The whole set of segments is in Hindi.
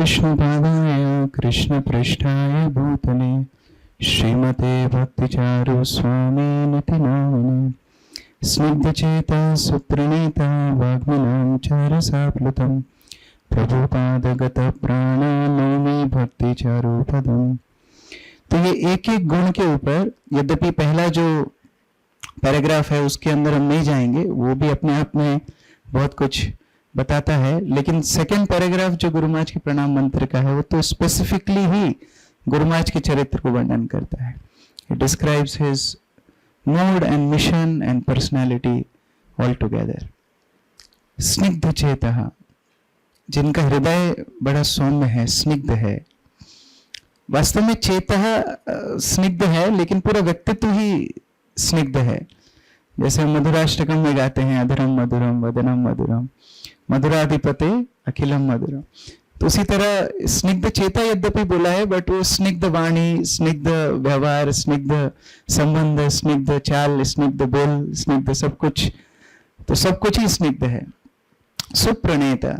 विष्णुपादाय कृष्णपृष्ठाय भूतले श्रीमते भक्तिचारु स्वामिनिति नामिने स्निग्धचेता सुप्रणीता वाग्मिनां च रसाप्लुतं प्रभुपादगत प्राणा नौमि भक्तिचारु पदम्। तो ये एक एक गुण के ऊपर, यद्यपि पहला जो पैराग्राफ है उसके अंदर हम नहीं जाएंगे, वो भी अपने आप में बहुत कुछ बताता है, लेकिन सेकंड पैराग्राफ जो गुरु महाराज के प्रणाम मंत्र का है वो तो स्पेसिफिकली ही गुरु महाराज के चरित्र को वर्णन करता है। It describes his mode and mission and personality all together. स्निग्ध चेता, जिनका हृदय बड़ा सौम्य है, स्निग्ध है। वास्तव में चेता स्निग्ध है, लेकिन पूरा व्यक्तित्व ही स्निग्ध है। जैसे हम मधुराष्टकम में गाते हैं, अधरम मधुरम वदनम मधुरम मधुराधिपते अखिलम मधुरम। तो उसी तरह स्निग्ध चेता यद्यपि बोला है, बट वो स्निग्ध वाणी, स्निग्ध व्यवहार, स्निग्ध संबंध, स्निग्ध चाल, स्निग्ध बोल, स्निग्ध सब कुछ, तो सब कुछ ही स्निग्ध है। सुप्रणेता,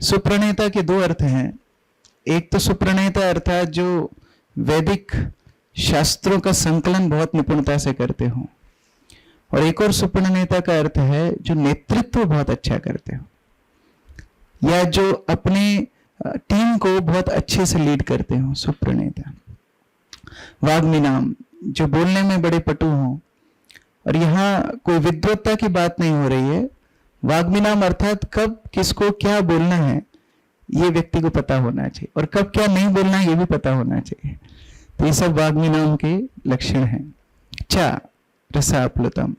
सुप्रणेता के दो अर्थ हैं। एक तो सुप्रणेता अर्थात जो वैदिक शास्त्रों का संकलन बहुत निपुणता से करते हो, और एक और सुप्रणेता का अर्थ है जो नेतृत्व बहुत अच्छा करते हो, या जो अपने टीम को बहुत अच्छे से लीड करते हो, सुप्रणेता। वाग्मिनाम, जो बोलने में बड़े पटु हों, और यहाँ कोई विद्वत्ता की बात नहीं हो रही है। वाग्मिनाम अर्थात कब किसको क्या बोलना है ये व्यक्ति को पता होना चाहिए, और कब क्या नहीं बोलना है ये भी पता होना चाहिए। तो ये सब वाग्मिनाम के लक्षण हैं। चा रसाप्लुतम,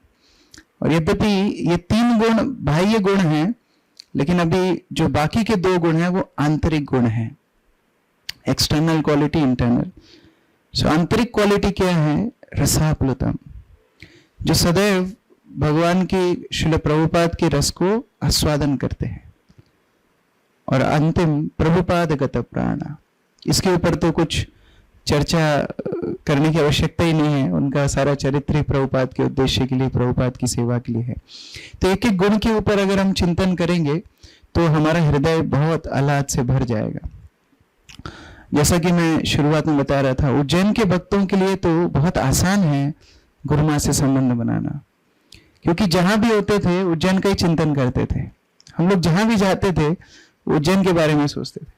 और यद्यपि ये तीन गुण बाह्य गुण हैं, लेकिन अभी जो बाकी के दो गुण हैं वो आंतरिक गुण हैं। External quality, internal. सो आंतरिक क्वालिटी क्या है? रसाप्लुतम, जो सदैव भगवान की श्रील प्रभुपाद के रस को आस्वादन करते हैं। और अंतिम प्रभुपादगत प्राणा, इसके ऊपर तो कुछ चर्चा करने की आवश्यकता ही नहीं है। उनका सारा चरित्र ही प्रभुपाद के उद्देश्य के लिए, प्रभुपाद की सेवा के लिए है। तो एक एक गुण के ऊपर अगर हम चिंतन करेंगे तो हमारा हृदय बहुत आह्लाद से भर जाएगा। जैसा कि मैं शुरुआत में बता रहा था, उज्जैन के भक्तों के लिए तो बहुत आसान है गुरु मां से संबंध बनाना, क्योंकि जहां भी होते थे उज्जैन का ही चिंतन करते थे। हम लोग जहां भी जाते थे उज्जैन के बारे में सोचते थे।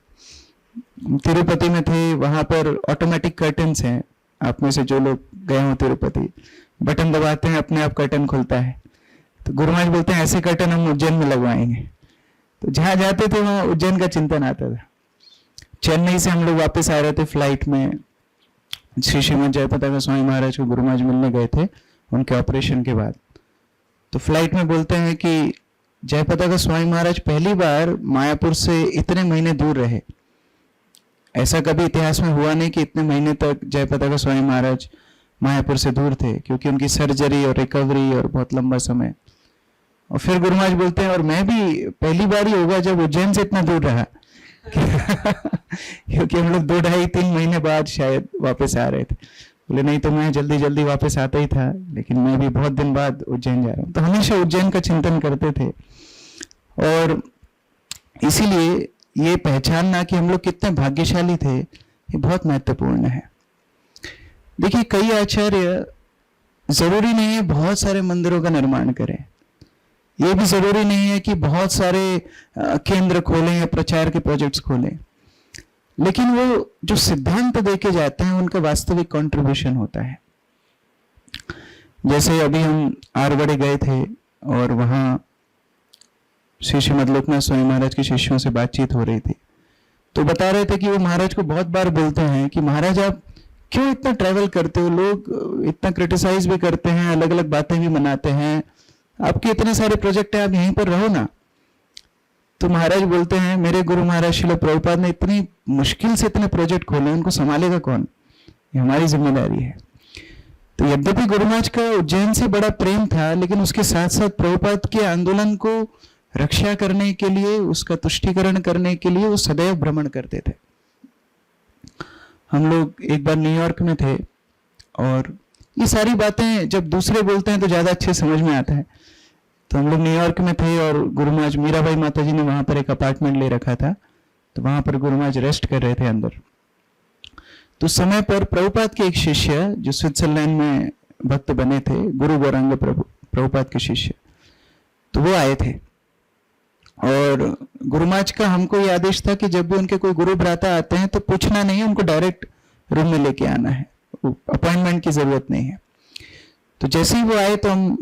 तिरुपति में थे, वहां पर ऑटोमेटिक कर्टन्स हैं। आप में से जो लोग गए हो तिरुपति, बटन दबाते हैं अपने आप कर्टन खुलता है। तो गुरु महाराज बोलते हैं ऐसे कर्टन हम उज्जैन में लगवाएंगे। तो जहां जाते थे वहां उज्जैन का चिंतन आता था। चेन्नई से हम लोग वापस आ रहे थे फ्लाइट में, श्री श्रीमद जयपताका स्वामी महाराज को गुरु महाराज मिलने गए थे उनके ऑपरेशन के बाद। तो फ्लाइट में बोलते हैं कि जयपताका स्वामी महाराज पहली बार मायापुर से इतने महीने दूर रहे। ऐसा कभी इतिहास में हुआ नहीं कि इतने महीने तक जयपताका स्वामी महाराज मायापुर से दूर थे, क्योंकि उनकी सर्जरी और रिकवरी और बहुत लंबा समय। और फिर गुरु महाराज बोलते हैं और मैं भी पहली बार ही होगा जब उज्जैन से इतना दूर रहा क्योंकि हम लोग 2-2.5-3 महीने बाद शायद वापस आ रहे थे। बोले नहीं तो मैं जल्दी जल्दी वापस आता ही था, लेकिन मैं भी बहुत दिन बाद उज्जैन जा रहा हूँ। तो हमेशा उज्जैन का चिंतन करते थे, और इसीलिए ये पहचानना कि हम लोग कितने भाग्यशाली थे ये बहुत महत्वपूर्ण है। देखिए, कई आचार्य जरूरी नहीं है बहुत सारे मंदिरों का निर्माण करें, ये भी जरूरी नहीं है कि बहुत सारे केंद्र खोलें या प्रचार के प्रोजेक्ट्स खोलें, लेकिन वो जो सिद्धांत देके जाते हैं उनका वास्तविक कंट्रीब्यूशन होता है। जैसे अभी हम आरगढ़ गए थे और वहाँ श्री श्रीमद लोकनाथ स्वामी महाराज के शिष्यों से बातचीत हो रही थी, तो बता रहे थे कि वो महाराज को बहुत बार बोलते हैं कि महाराज आप क्यों इतना ट्रैवल करते हो, लोग इतना क्रिटिसाइज भी करते हैं, अलग अलग बातें भी मनाते हैं, आपके इतने सारे प्रोजेक्ट हैं, आप यहीं पर रहो ना। तो महाराज बोलते हैं मेरे गुरु महाराज श्रील प्रभुपाद ने इतनी मुश्किल से इतने प्रोजेक्ट खोले, उनको संभालेगा कौन, ये हमारी जिम्मेदारी है। तो यद्यपि गुरु महाराज का उज्जैन से बड़ा प्रेम था, लेकिन उसके साथ साथ प्रभुपाद के आंदोलन को रक्षा करने के लिए, उसका तुष्टीकरण करने के लिए वो सदैव भ्रमण करते थे। हम लोग एक बार न्यूयॉर्क में थे, और ये सारी बातें जब दूसरे बोलते हैं तो ज्यादा अच्छे समझ में आता है। तो हम लोग न्यूयॉर्क में थे और गुरु महाराज मीराबाई माता जी ने वहां पर एक अपार्टमेंट ले रखा था, तो वहां पर गुरु महाराज रेस्ट कर रहे थे अंदर। तो समय पर प्रभुपाद के एक शिष्य जो स्विट्जरलैंड में भक्त बने थे, गुरु गौरांग प्रभुपाद के शिष्य, तो वो आए थे। और गुरु महाराज का हमको ये आदेश था कि जब भी उनके कोई गुरु भ्राता आते हैं तो पूछना नहीं है, उनको डायरेक्ट रूम में लेके आना है, अपॉइंटमेंट की जरूरत नहीं है। तो जैसे ही वो आए तो हम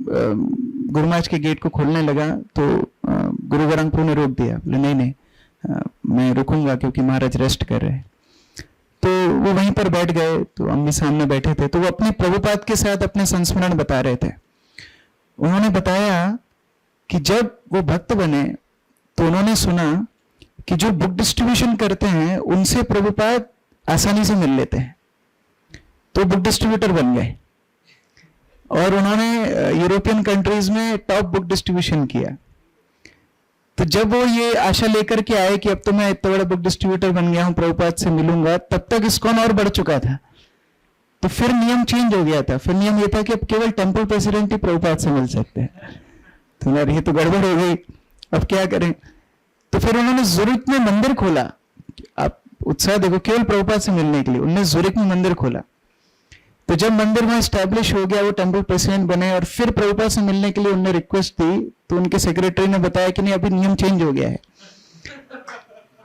गुरु महाराज के गेट को खोलने लगा तो गुरु गौरांग प्रभु ने रोक दिया, बोले नहीं नहीं मैं रुकूंगा क्योंकि महाराज रेस्ट कर रहे हैं। तो वो वहीं पर बैठ गए, तो हम भी सामने बैठे थे। तो वो अपने प्रभुपाद के साथ अपने संस्मरण बता रहे थे। उन्होंने बताया कि जब वो भक्त बने तो उन्होंने सुना कि जो बुक डिस्ट्रीब्यूशन करते हैं उनसे प्रभुपाद आसानी से मिल लेते हैं, तो बुक डिस्ट्रीब्यूटर बन गए और उन्होंने यूरोपियन कंट्रीज में टॉप बुक डिस्ट्रीब्यूशन किया। तो जब वो ये आशा लेकर के आए कि अब तो मैं इतना बड़ा बुक डिस्ट्रीब्यूटर बन गया हूं, प्रभुपाद से मिलूंगा, तब तक इस्कॉन और बढ़ चुका था। तो फिर नियम चेंज हो गया था। फिर नियम ये था कि अब केवल टेंपल प्रेसिडेंट ही प्रभुपाद से मिल सकते हैं। तो यार ये तो गड़बड़ हो गई, अब क्या करें। तो फिर उन्होंने ज़ुरिक में मंदिर खोला। आप उत्साह देखो, केवल प्रभुपाद से मिलने के लिए उन्होंने ज़ुरिक में मंदिर खोला। तो जब मंदिर वहां स्टैब्लिश हो गया, वो टेंपल प्रेसिडेंट बने और फिर प्रभुपाद से मिलने के लिए उन्होंने रिक्वेस्ट दी, तो उनके सेक्रेटरी ने बताया कि नहीं अभी नियम चेंज हो गया है,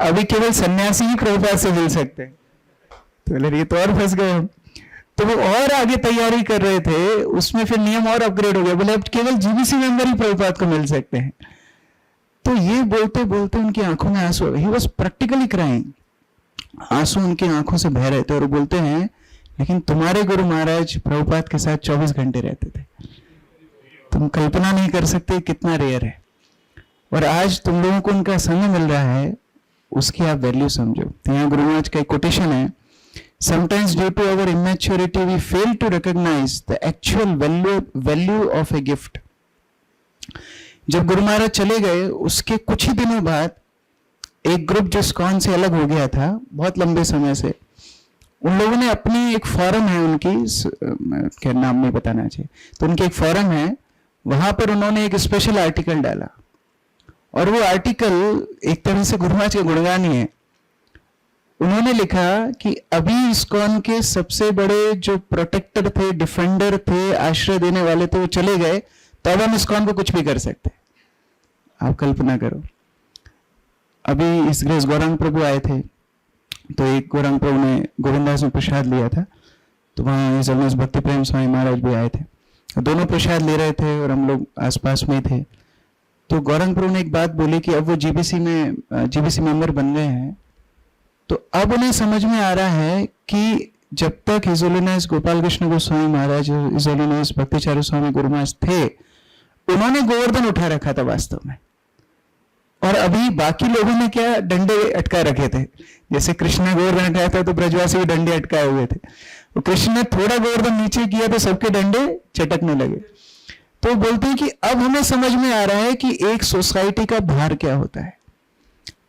अभी केवल सन्यासी ही प्रभुपाद से मिल सकते हैं। तो बोले ये तो और फंस गए हम। तो वो और आगे तैयारी कर रहे थे, उसमें फिर नियम और अपग्रेड हो गया, बोले अब केवल जीबीसी मेंबर ही प्रभुपाद को मिल सकते हैं। तो ये बोलते बोलते उनकी आंखों में आंसू, ही वॉज प्रैक्टिकली क्राइंग, आंसू उनकी आंखों से बह रहे थे। और बोलते हैं लेकिन तुम्हारे गुरु महाराज प्रभुपाद के साथ 24 घंटे रहते थे, तुम कल्पना नहीं कर सकते कितना रेयर है। और आज तुम लोगों को उनका संग मिल रहा है, उसकी आप वैल्यू समझो। तो यहाँ गुरु महाराज का एक कोटेशन है, sometimes due to our immaturity we fail to recognise the actual value of a gift. जब गुरु महाराज चले गए उसके कुछ ही दिनों बाद एक ग्रुप जो इस्कॉन से अलग हो गया था बहुत लंबे समय से, उन लोगों ने अपनी एक फॉरम है उनकी, क्या नाम नहीं बताना चाहिए, तो उनकी एक फॉरम है, वहां पर उन्होंने एक स्पेशल आर्टिकल डाला। और वो आर्टिकल एक तरह से गुरु महाराज के गुणगान ही है। उन्होंने लिखा कि अभी इस्कॉन के सबसे बड़े जो प्रोटेक्टर थे, डिफेंडर थे, आश्रय देने वाले थे, वो चले गए, तो अब हम इस्कॉन को कुछ भी कर सकते। आप कल्पना करो। अभी इस ग्रेस गौरांग प्रभु आए थे, तो एक गौरांग प्रभु ने गोविंदास में प्रसाद लिया था, तो वहाँ इस भक्ति प्रेम स्वामी महाराज भी आए थे, दोनों प्रसाद ले रहे थे और हम लोग आसपास में थे। तो गौरांग प्रभु ने एक बात बोली कि अब वो जीबीसी मेंबर बन गए हैं, तो अब उन्हें समझ में आ रहा है कि जब तक हिज होलिनेस गोपाल कृष्ण गोस्वामी महाराज, हिज होलिनेस भक्तिचार्य स्वामी गुरु महाराज थे, उन्होंने गोवर्धन उठा रखा था वास्तव में, और अभी बाकी लोगों ने क्या डंडे अटका रखे थे। जैसे कृष्ण गोवर्धन उठाया था तो ब्रजवासी भी डंडे अटकाए हुए थे, तो कृष्ण ने थोड़ा गोवर्धन नीचे किया तो सबके डंडे चटकने लगे। तो बोलते हैं कि अब हमें समझ में आ रहा है कि एक सोसाइटी का भार क्या होता है।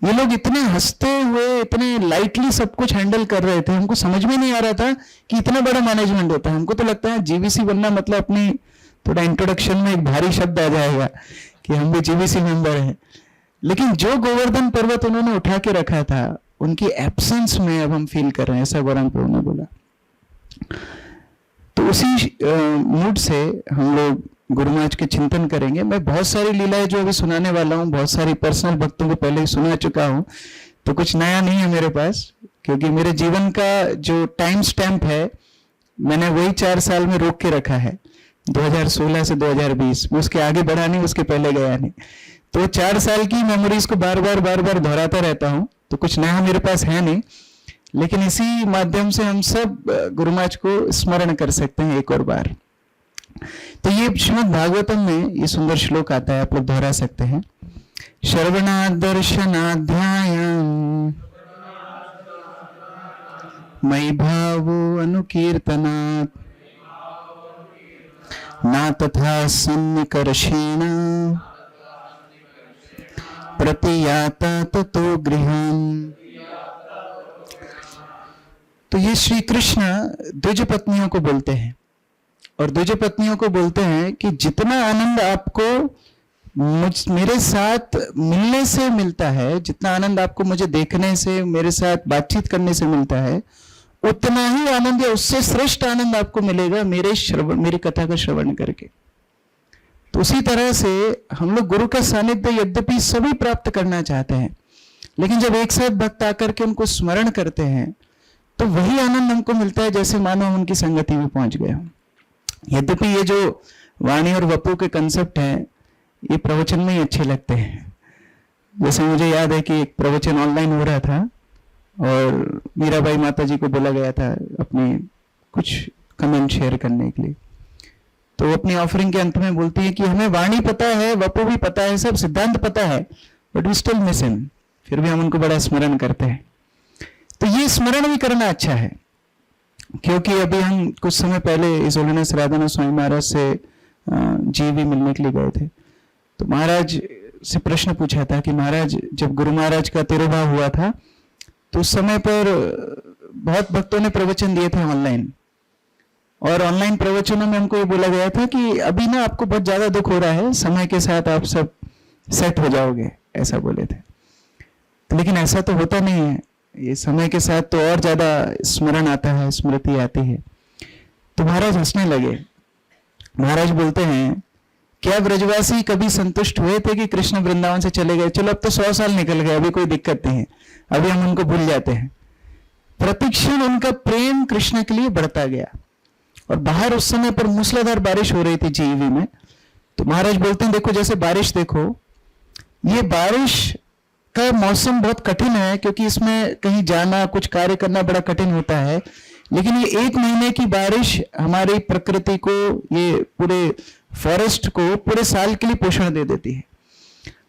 ये लोग इतने हंसते हुए, इतने लाइटली सब कुछ हैंडल कर रहे थे, हमको समझ में नहीं आ रहा था कि इतना बड़ा मैनेजमेंट होता है। हमको तो लगता है जीबीसी बनना मतलब अपनी थोड़ा इंट्रोडक्शन में एक भारी शब्द आ जाएगा कि हम भी जीबीसी मेंबर हैं, लेकिन जो गोवर्धन पर्वत उन्होंने उठा के रखा था, उनकी एब्सेंस में अब हम फील कर रहे हैं, ऐसा गौरांग प्रभु ने बोला। तो उसी मूड से हम लोग गुरु महाराज के चिंतन करेंगे। मैं बहुत सारी लीलाएं जो अभी सुनाने वाला हूँ, बहुत सारी पर्सनल भक्तों को पहले ही सुना चुका हूँ, तो कुछ नया नहीं है मेरे पास, क्योंकि मेरे जीवन का जो टाइम स्टैम्प है मैंने वही 4 साल में रोक के रखा है, 2016 से 2020। मैं उसके आगे बढ़ा नहीं, उसके पहले गया नहीं। तो 4 साल की मेमोरीज को बार बार दोहराता रहता हूँ, तो कुछ नया मेरे पास है नहीं, लेकिन इसी माध्यम से हम सब गुरु महाराज को स्मरण कर सकते हैं एक और बार। तो ये श्रीमद् भागवतम में ये सुंदर श्लोक आता है, आप लोग दोहरा सकते हैं। श्रवणात् दर्शनाध्यायम् मयि भावो अनुकीर्तनात् न तथा सन्निकर्षेण प्रतियाता ततो गृहम्। तो ये श्री कृष्ण द्विज पत्नियों को बोलते हैं, और द्विज पत्नियों को बोलते हैं कि जितना आनंद आपको मेरे साथ मिलने से मिलता है, जितना आनंद आपको मुझे देखने से, मेरे साथ बातचीत करने से मिलता है, उतना ही आनंद या उससे श्रेष्ठ आनंद आपको मिलेगा मेरी कथा का श्रवण करके। तो उसी तरह से हम लोग गुरु का सानिध्य यद्यपि सभी प्राप्त करना चाहते हैं, लेकिन जब एक साथ भक्त आकर के उनको स्मरण करते हैं तो वही आनंद हमको मिलता है जैसे मानो हम उनकी संगति में पहुंच गए हों। यद्यपि ये जो वाणी और वपु के कंसेप्ट हैं, ये प्रवचन में ही अच्छे लगते हैं। जैसे मुझे याद है कि एक प्रवचन ऑनलाइन हो रहा था और मीराबाई माता जी को बोला गया था अपनी कुछ कमेंट शेयर करने के लिए। तो वो अपनी ऑफरिंग के अंत में बोलती है कि हमें वाणी पता है, वपु भी पता है, सब सिद्धांत पता है, but we still miss him. फिर भी हम उनको बड़ा स्मरण करते हैं। तो ये स्मरण भी करना अच्छा है, क्योंकि अभी हम कुछ समय पहले हिज होलीनेस राधानाथ स्वामी महाराज से जी भी मिलने के लिए गए थे। तो महाराज से प्रश्न पूछा था कि महाराज, जब गुरु महाराज का तिरुभाव हुआ था तो उस समय पर बहुत भक्तों ने प्रवचन दिए थे ऑनलाइन, और ऑनलाइन प्रवचनों में हमको ये बोला गया था कि अभी ना आपको बहुत ज्यादा दुख हो रहा है, समय के साथ आप सब सेट हो जाओगे, ऐसा बोले थे। लेकिन ऐसा तो होता नहीं है, ये समय के साथ तो और ज्यादा स्मरण आता है, स्मृति आती है। तो महाराज हंसने लगे। महाराज बोलते हैं, क्या ब्रजवासी कभी संतुष्ट हुए थे कि कृष्ण वृंदावन से चले गए? चलो अब तो 100 साल निकल गए, अभी कोई दिक्कत नहीं है, अभी हम उनको भूल जाते हैं। प्रतिक्षण उनका प्रेम कृष्ण के लिए बढ़ता गया। और बाहर उस समय पर मूसलाधार बारिश हो रही थी जीवी में। तो महाराज बोलते हैं, देखो जैसे बारिश, देखो ये बारिश का मौसम बहुत कठिन है, क्योंकि इसमें कहीं जाना, कुछ कार्य करना बड़ा कठिन होता है। लेकिन ये 1 महीने की बारिश हमारी प्रकृति को, ये पूरे फॉरेस्ट को पूरे साल के लिए पोषण दे देती है।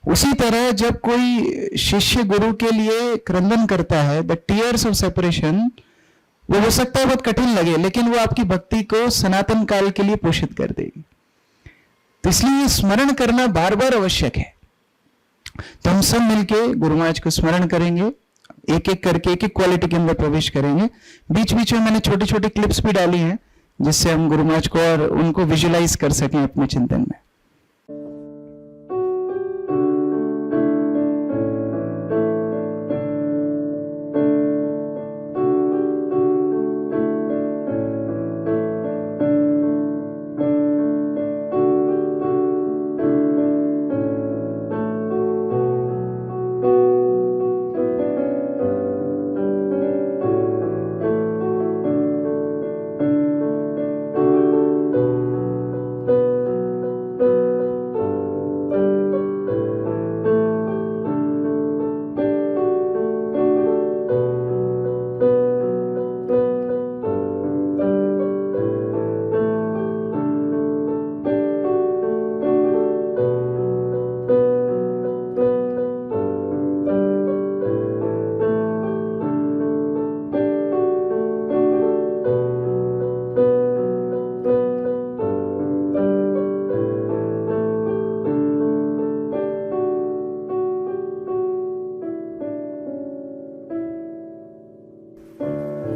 उसी तरह जब कोई शिष्य गुरु के लिए क्रंदन करता है, द टीयर्स ऑफ सेपरेशन, वो हो सकता है बहुत कठिन लगे, लेकिन वो आपकी भक्ति को सनातन काल के लिए पोषित कर देगी। तो इसलिए स्मरण करना बार बार आवश्यक है। तो हम सब मिलके गुरु महाराज को स्मरण करेंगे, एक एक करके एक एक क्वालिटी के अंदर प्रवेश करेंगे। बीच बीच में मैंने छोटी छोटी क्लिप्स भी डाली हैं, जिससे हम गुरु महाराज को और उनको विजुलाइज कर सकें अपने चिंतन में।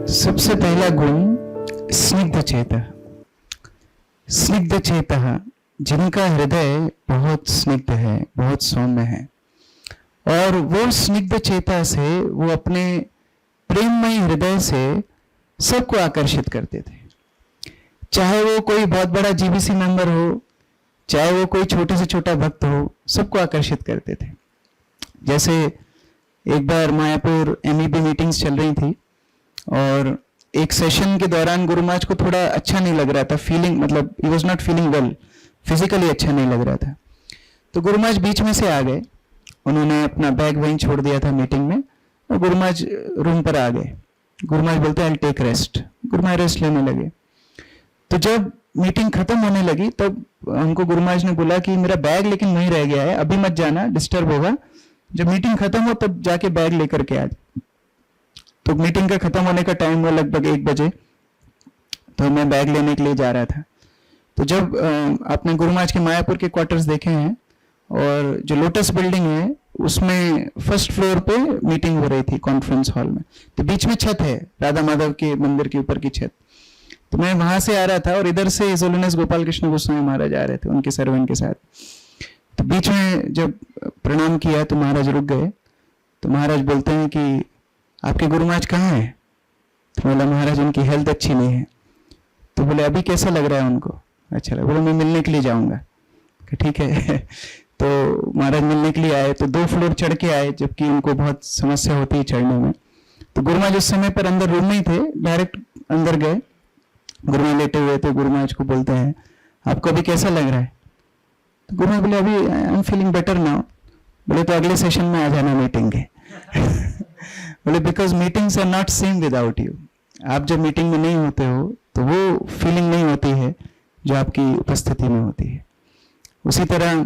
सबसे पहला गुण स्निग्ध चेता। स्निग्ध चेता, जिनका हृदय बहुत स्निग्ध है, बहुत सौम्य है, और वो स्निग्ध चेता से वो अपने प्रेममय हृदय से सबको आकर्षित करते थे। चाहे वो कोई बहुत बड़ा जीबीसी मेंबर हो, चाहे वो कोई छोटे से छोटा भक्त हो, सबको आकर्षित करते थे। जैसे एक बार मायापुर MEB मीटिंग्स चल रही थी, और एक सेशन के दौरान गुरु महाराज को थोड़ा अच्छा नहीं लग रहा था, फीलिंग मतलब he was not feeling well, physically अच्छा नहीं लग रहा था। तो गुरु महाराज बीच में से आ गए, उन्होंने अपना बैग वहीं छोड़ दिया था मीटिंग में, और गुरु महाराज रूम पर आ गए। गुरु महाराज बोलते हैं, I take rest. Guru Maharaj rest लेने लगे। तो जब मीटिंग खत्म होने लगी तब हमको गुरु महाराज ने बोला कि मेरा बैग लेकिन वहीं रह गया है, अभी मत जाना, डिस्टर्ब होगा, जब मीटिंग खत्म हो तब जाके बैग लेकर के आ। तो मीटिंग का खत्म होने का टाइम हुआ लगभग 1 बजे, तो मैं बैग लेने के लिए जा रहा था। तो जब आपने गुरु महाराज के मायापुर के क्वार्टर्स देखे हैं, और जो लोटस बिल्डिंग है उसमें फर्स्ट फ्लोर पे मीटिंग हो रही थी कॉन्फ्रेंस हॉल में, तो बीच में छत है, राधा माधव के मंदिर के ऊपर की छत। तो मैं वहां से आ रहा था, और इधर से हिज होलीनेस गोपाल कृष्ण गोस्वामी महाराज आ रहे थे उनके सर्वेंट के साथ। तो बीच में जब प्रणाम किया तो महाराज रुक गए। तो महाराज बोलते हैं कि आपके गुरु महाराज कहाँ हैं? तो बोला महाराज उनकी हेल्थ अच्छी नहीं है। तो बोले अभी कैसा लग रहा है उनको? अच्छा लगा। बोले मैं मिलने के लिए जाऊंगा। ठीक है। तो महाराज मिलने के लिए आए तो 2 फ्लोर चढ़ के आए, जबकि उनको बहुत समस्या होती है चढ़ने में। तो गुरु महाराज उस समय पर अंदर रूम में ही थे, डायरेक्ट अंदर गए। गुरु महाराज लेटे हुए थे, गुरु महाराज को बोलते हैं आपको अभी कैसा लग रहा है? तो गुरु महाराज बोले अभी I am feeling better now. बोले तो अगले सेशन में आ जाना मीटिंग के। बोले because meetings are not same without you. आप जब मीटिंग में नहीं होते हो तो वो फीलिंग नहीं होती है जो आपकी उपस्थिति में होती है। उसी तरह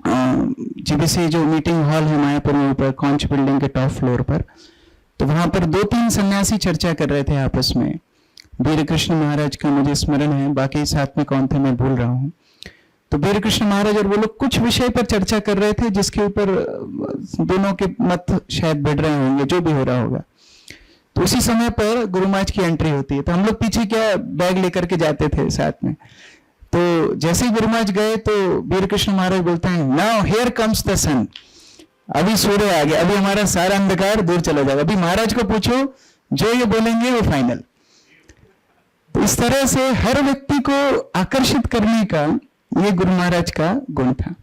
जीबीसी जो मीटिंग हॉल है मायापुर में ऊपर कॉन्च बिल्डिंग के टॉप फ्लोर पर, तो वहां पर 2-3 सन्यासी चर्चा कर रहे थे आपस में। वीर कृष्ण महाराज का मुझे स्मरण है, बाकी साथ में कौन थे मैं भूल रहा हूँ। तो वीर कृष्ण महाराज और वो लोग कुछ विषय पर चर्चा कर रहे थे जिसके ऊपर दोनों के मत शायद बढ़ रहे होंगे, जो भी हो रहा होगा। तो उसी समय पर गुरु महाराज की एंट्री होती है। तो हम लोग पीछे क्या बैग लेकर के जाते थे साथ में। तो जैसे ही गुरु महाराज गए तो वीर कृष्ण महाराज बोलते हैं नाउ हियर कम्स द सन। अभी सूर्य आ गया, अभी हमारा सारा अंधकार दूर चला जाएगा। अभी महाराज को पूछो, जो ये बोलेंगे वो फाइनल। तो इस तरह से हर व्यक्ति को आकर्षित करने का ये गुरु महाराज का गुण था।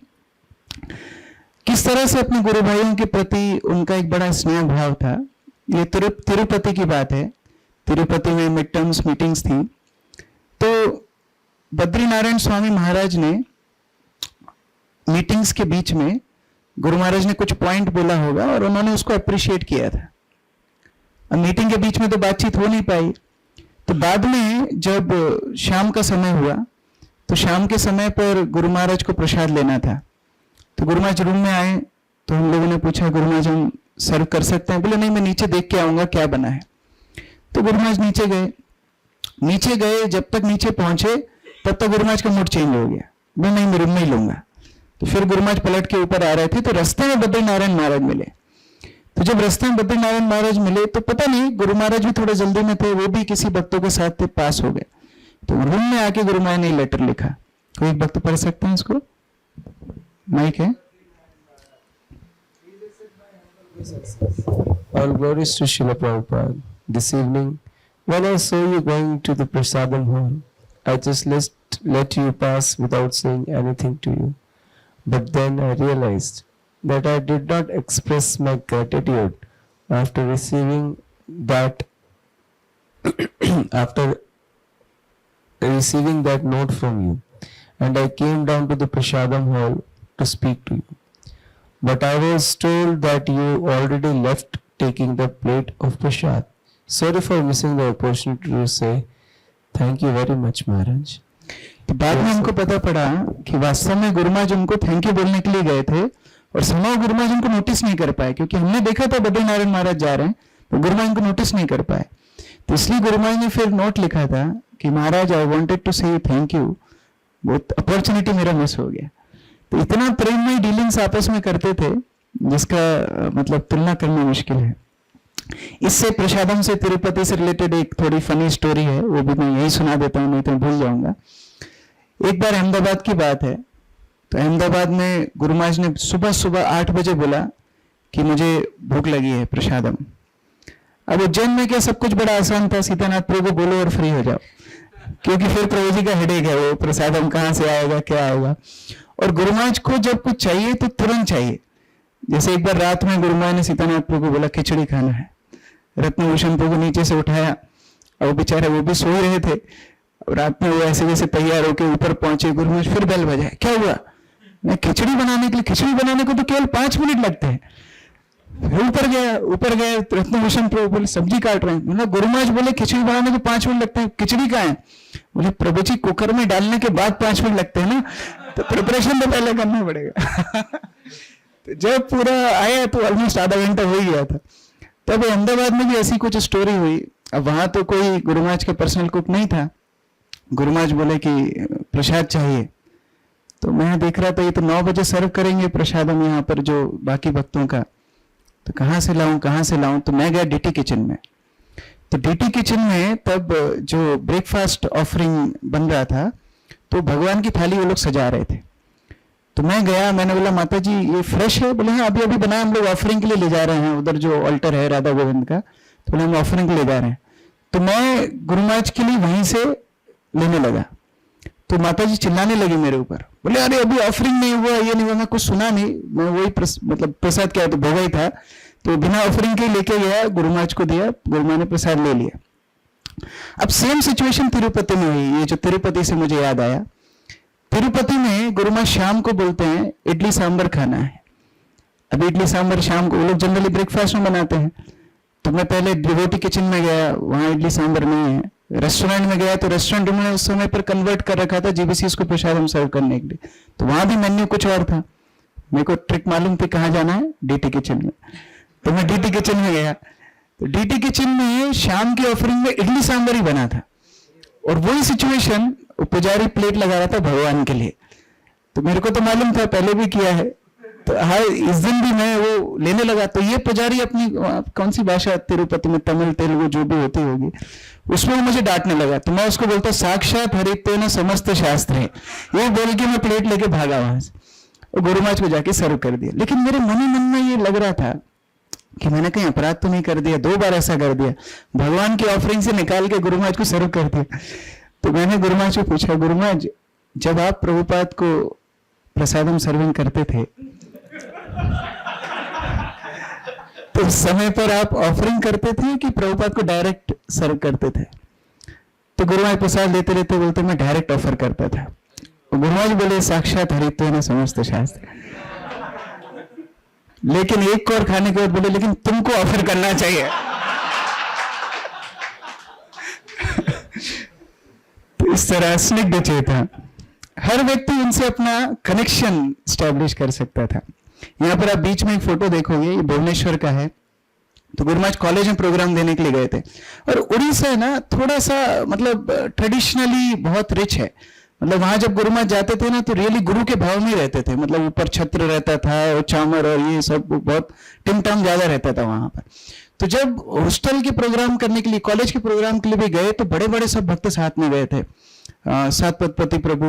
किस तरह से अपने गुरु भाइयों के प्रति उनका एक बड़ा स्नेह भाव था। ये तिरुपति की बात है। तिरुपति में मिड टर्म्स मीटिंग्स थी। तो बद्रीनारायण स्वामी महाराज ने मीटिंग्स के बीच में गुरु महाराज ने कुछ पॉइंट बोला होगा और उन्होंने उसको अप्रिशिएट किया था। अब मीटिंग के बीच में तो बातचीत हो नहीं पाई। तो बाद में जब शाम का समय हुआ तो शाम के समय पर गुरु महाराज को प्रसाद लेना था। तो गुरु महाराज रूम में आए तो हम लोगों ने पूछा गुरु महाराज हम सर्व कर सकते हैं? बोले नहीं, मैं नीचे देख के आऊंगा क्या बना है। तो गुरु महाराज नीचे गए। जब तक नीचे पहुंचे तब तक गुरु महाराज का मूड चेंज हो गया। मैं नहीं, मैं रूम में ही लूंगा। तो फिर गुरु महाराज पलट के ऊपर आ रहे थे तो रास्ते में बद्रीनारायण महाराज मिले। तो जब रास्ते में बद्रीनारायण महाराज मिले तो पता नहीं गुरु महाराज भी थोड़े जल्दी में थे, वो भी किसी भक्तों के साथ थे, पास हो गए। तो रूम में आके गुरु महाराज ने लेटर लिखा। कोई एक भक्त पढ़ सकते हैं इसको? माइक है। All glories to Srila Prabhupada. This evening, when I saw you going to the Prasadam hall, I just let you pass without saying anything to you. But then I realized that I did not express my gratitude after receiving that note from you, and I came down to the Prasadam hall to speak to you. But I was told that you already left taking the plate of prasad. Sorry for missing the opportunity to say thank you very much, Maharaj. तो बाद में हमको पता पड़ा कि वास्तव में गुरु महाराज उनको थैंक यू बोलने के लिए गए थे और समय गुरु महाराज उनको नोटिस नहीं कर पाए, क्योंकि हमने देखा था बद्रीनारायण महाराज जा रहे हैं तो गुरु महाराज उनको नोटिस नहीं कर पाए। तो इसलिए गुरु महाराज ने फिर नोट लिखा था कि महाराज आई वांटेड टू से थैंक यू, बहुत अपॉर्चुनिटी मेरा मिस हो गया। तो इतना प्रेममय डीलिंग्स आपस में करते थे जिसका मतलब तुलना करना मुश्किल है। इससे प्रसादम से तिरुपति से रिलेटेड एक थोड़ी फनी स्टोरी है, वो भी मैं यही सुना देता हूँ, नहीं तो भूल जाऊंगा। एक बार अहमदाबाद की बात है। तो अहमदाबाद में गुरु महाराज ने सुबह सुबह 8 बजे बोला कि मुझे भूख लगी है प्रसादम। अब उज्जैन में क्या सब कुछ बड़ा आसान था, सीतानाथ प्रभु को बोलो और फ्री हो जाओ, क्योंकि फिर प्रभु जी का हेडेक है, वो प्रसादम कहाँ से आएगा क्या आएगा। और गुरु महाराज को जब कुछ चाहिए तो तुरंत चाहिए। जैसे एक बार रात में गुरु महाराज ने सीतानाथ प्रभु को बोला खिचड़ी खाना है। रत्नभूषण प्रभु को नीचे से उठाया और बेचारे वो भी सो ही रहे थे। रात में वो ऐसे वैसे तैयार होकर ऊपर पहुंचे। गुरु महाराज फिर बेल बजाए, क्या हुआ? मैं खिचड़ी बनाने के लिए, खिचड़ी बनाने को तो केवल 5 मिनट लगते हैं। ऊपर गए रत्नभूषण प्रभु बोले सब्जी काट रहे हैं। मतलब गुरु महाराज बोले खिचड़ी बनाने को 5 मिनट लगते हैं, खिचड़ी कहाँ है? बोले प्रभु जी कुकर में डालने के बाद 5 मिनट लगते हैं ना, तो प्रिपरेशन तो पहले करना पड़ेगा। तो जब पूरा आया तो ऑलमोस्ट आधा घंटा हो ही गया था। तब अहमदाबाद में भी ऐसी कुछ स्टोरी हुई। अब वहां तो कोई गुरु महाराज का पर्सनल कुक नहीं था। गुरु महाराज बोले कि प्रसाद चाहिए। तो मैं देख रहा था ये तो 9 बजे सर्व करेंगे प्रसाद हम यहाँ पर जो बाकी भक्तों का, तो कहाँ से लाऊं। तो मैं गया डीटी किचन में। तो डीटी किचन में तब जो ब्रेकफास्ट ऑफरिंग बन रहा था तो भगवान की थाली वो लोग सजा रहे थे। तो मैं गया, मैंने बोला माता जी ये फ्रेश है? बोले हाँ अभी अभी बनाया, हम लोग ऑफरिंग के लिए ले जा रहे हैं, उधर जो ऑल्टर है राधा गोविंद का, तो बोले हम ऑफरिंग के लिए जा रहे हैं। तो मैं गुरु महाराज के लिए वहीं से लेने लगा, तो माता जी चिल्लाने लगी मेरे ऊपर, बोले अरे अभी ऑफरिंग नहीं हुआ, ये नहीं हुआ। मैं कुछ सुना नहीं, मैं वही मतलब प्रसाद क्या है तो भोगा ही था, तो बिना ऑफरिंग के लेके गया, गुरु महाराज को दिया, गुरु महाराज ने प्रसाद ले लिया। अब सेम सिचुएशन तिरुपति में हुई, ये जो तिरुपति से मुझे याद आया, तिरुपति में गुरु महाराज शाम को बोलते हैं इडली सांबर खाना है। अब इडली सांबर शाम को वो लोग जनरली ब्रेकफास्ट में बनाते हैं, तो मैं पहले डिवोटी किचन में गया, वहां इडली सांबर नहीं है। रेस्टोरेंट में गया तो रेस्टोरेंट में उस समय पर कन्वर्ट कर रखा था जीबीसी को प्रसाद हम सर्व करने के लिए, तो वहां भी मेन्यू कुछ और था। मेरे को ट्रिक मालूम थी कहाँ जाना है, डीटी किचन में, तो मैं डीटी किचन में गया। तो डीटी किचन में शाम की ऑफरिंग में इडली सांबर ही बना था, और वही सिचुएशन पुजारी प्लेट लगा रहा था भगवान के लिए। तो मेरे को तो मालूम था, पहले भी किया है, तो हाँ इस दिन भी मैं वो लेने लगा। तो ये पुजारी अपनी कौन सी भाषा तिरुपति में, तमिल तेलुगु जो भी होती होगी, उसमें वो मुझे डांटने लगा। तो मैं उसको बोलता साक्षात हरितेन समस्त शास्त्र है, ये बोल के मैं प्लेट लेके भागा वहां से, और गुरु महाराज को जाके सर्व कर दिया। लेकिन मेरे मन ही मन में ये लग रहा था कि मैंने कहीं अपराध तो नहीं कर दिया, 2 बार ऐसा कर दिया, भगवान की ऑफरिंग से निकाल के गुरु महाराज को सर्व कर दिया। तो मैंने गुरु महाराज को पूछा, गुरु महाराज जब आप प्रभुपाद को प्रसादम सर्विंग करते थे तो उस समय पर आप ऑफरिंग करते थे कि प्रभुपाद को डायरेक्ट सर्व करते थे? तो गुरु महाराज प्रसाद लेते लेते बोलते मैं डायरेक्ट ऑफर करता था। गुरु महाराज बोले साक्षात हरित्वेन समस्त शास्त्र, लेकिन एक और खाने के बाद बोले लेकिन तुमको ऑफर करना चाहिए। तो इस तरह स्निग्ध चेता, हर व्यक्ति उनसे अपना कनेक्शन स्टैब्लिश कर सकता था। यहाँ पर आप बीच में एक फोटो देखोगे, ये भुवनेश्वर का है। तो गुरु महाराज कॉलेज में प्रोग्राम देने के लिए गए थे, और उड़ीसा ना थोड़ा सा मतलब ट्रेडिशनली बहुत रिच है, मतलब वहां जब गुरु महाराज जाते थे ना तो रियली गुरु के भाव में रहते थे, मतलब ऊपर छत्र रहता था और चामर और ये सब बहुत टिमटाम ज्यादा रहता था वहां पर। तो जब हॉस्टल के प्रोग्राम करने के लिए, कॉलेज के प्रोग्राम के लिए भी गए, तो बड़े बड़े सब भक्त साथ में गए थे, सातपति प्रभु,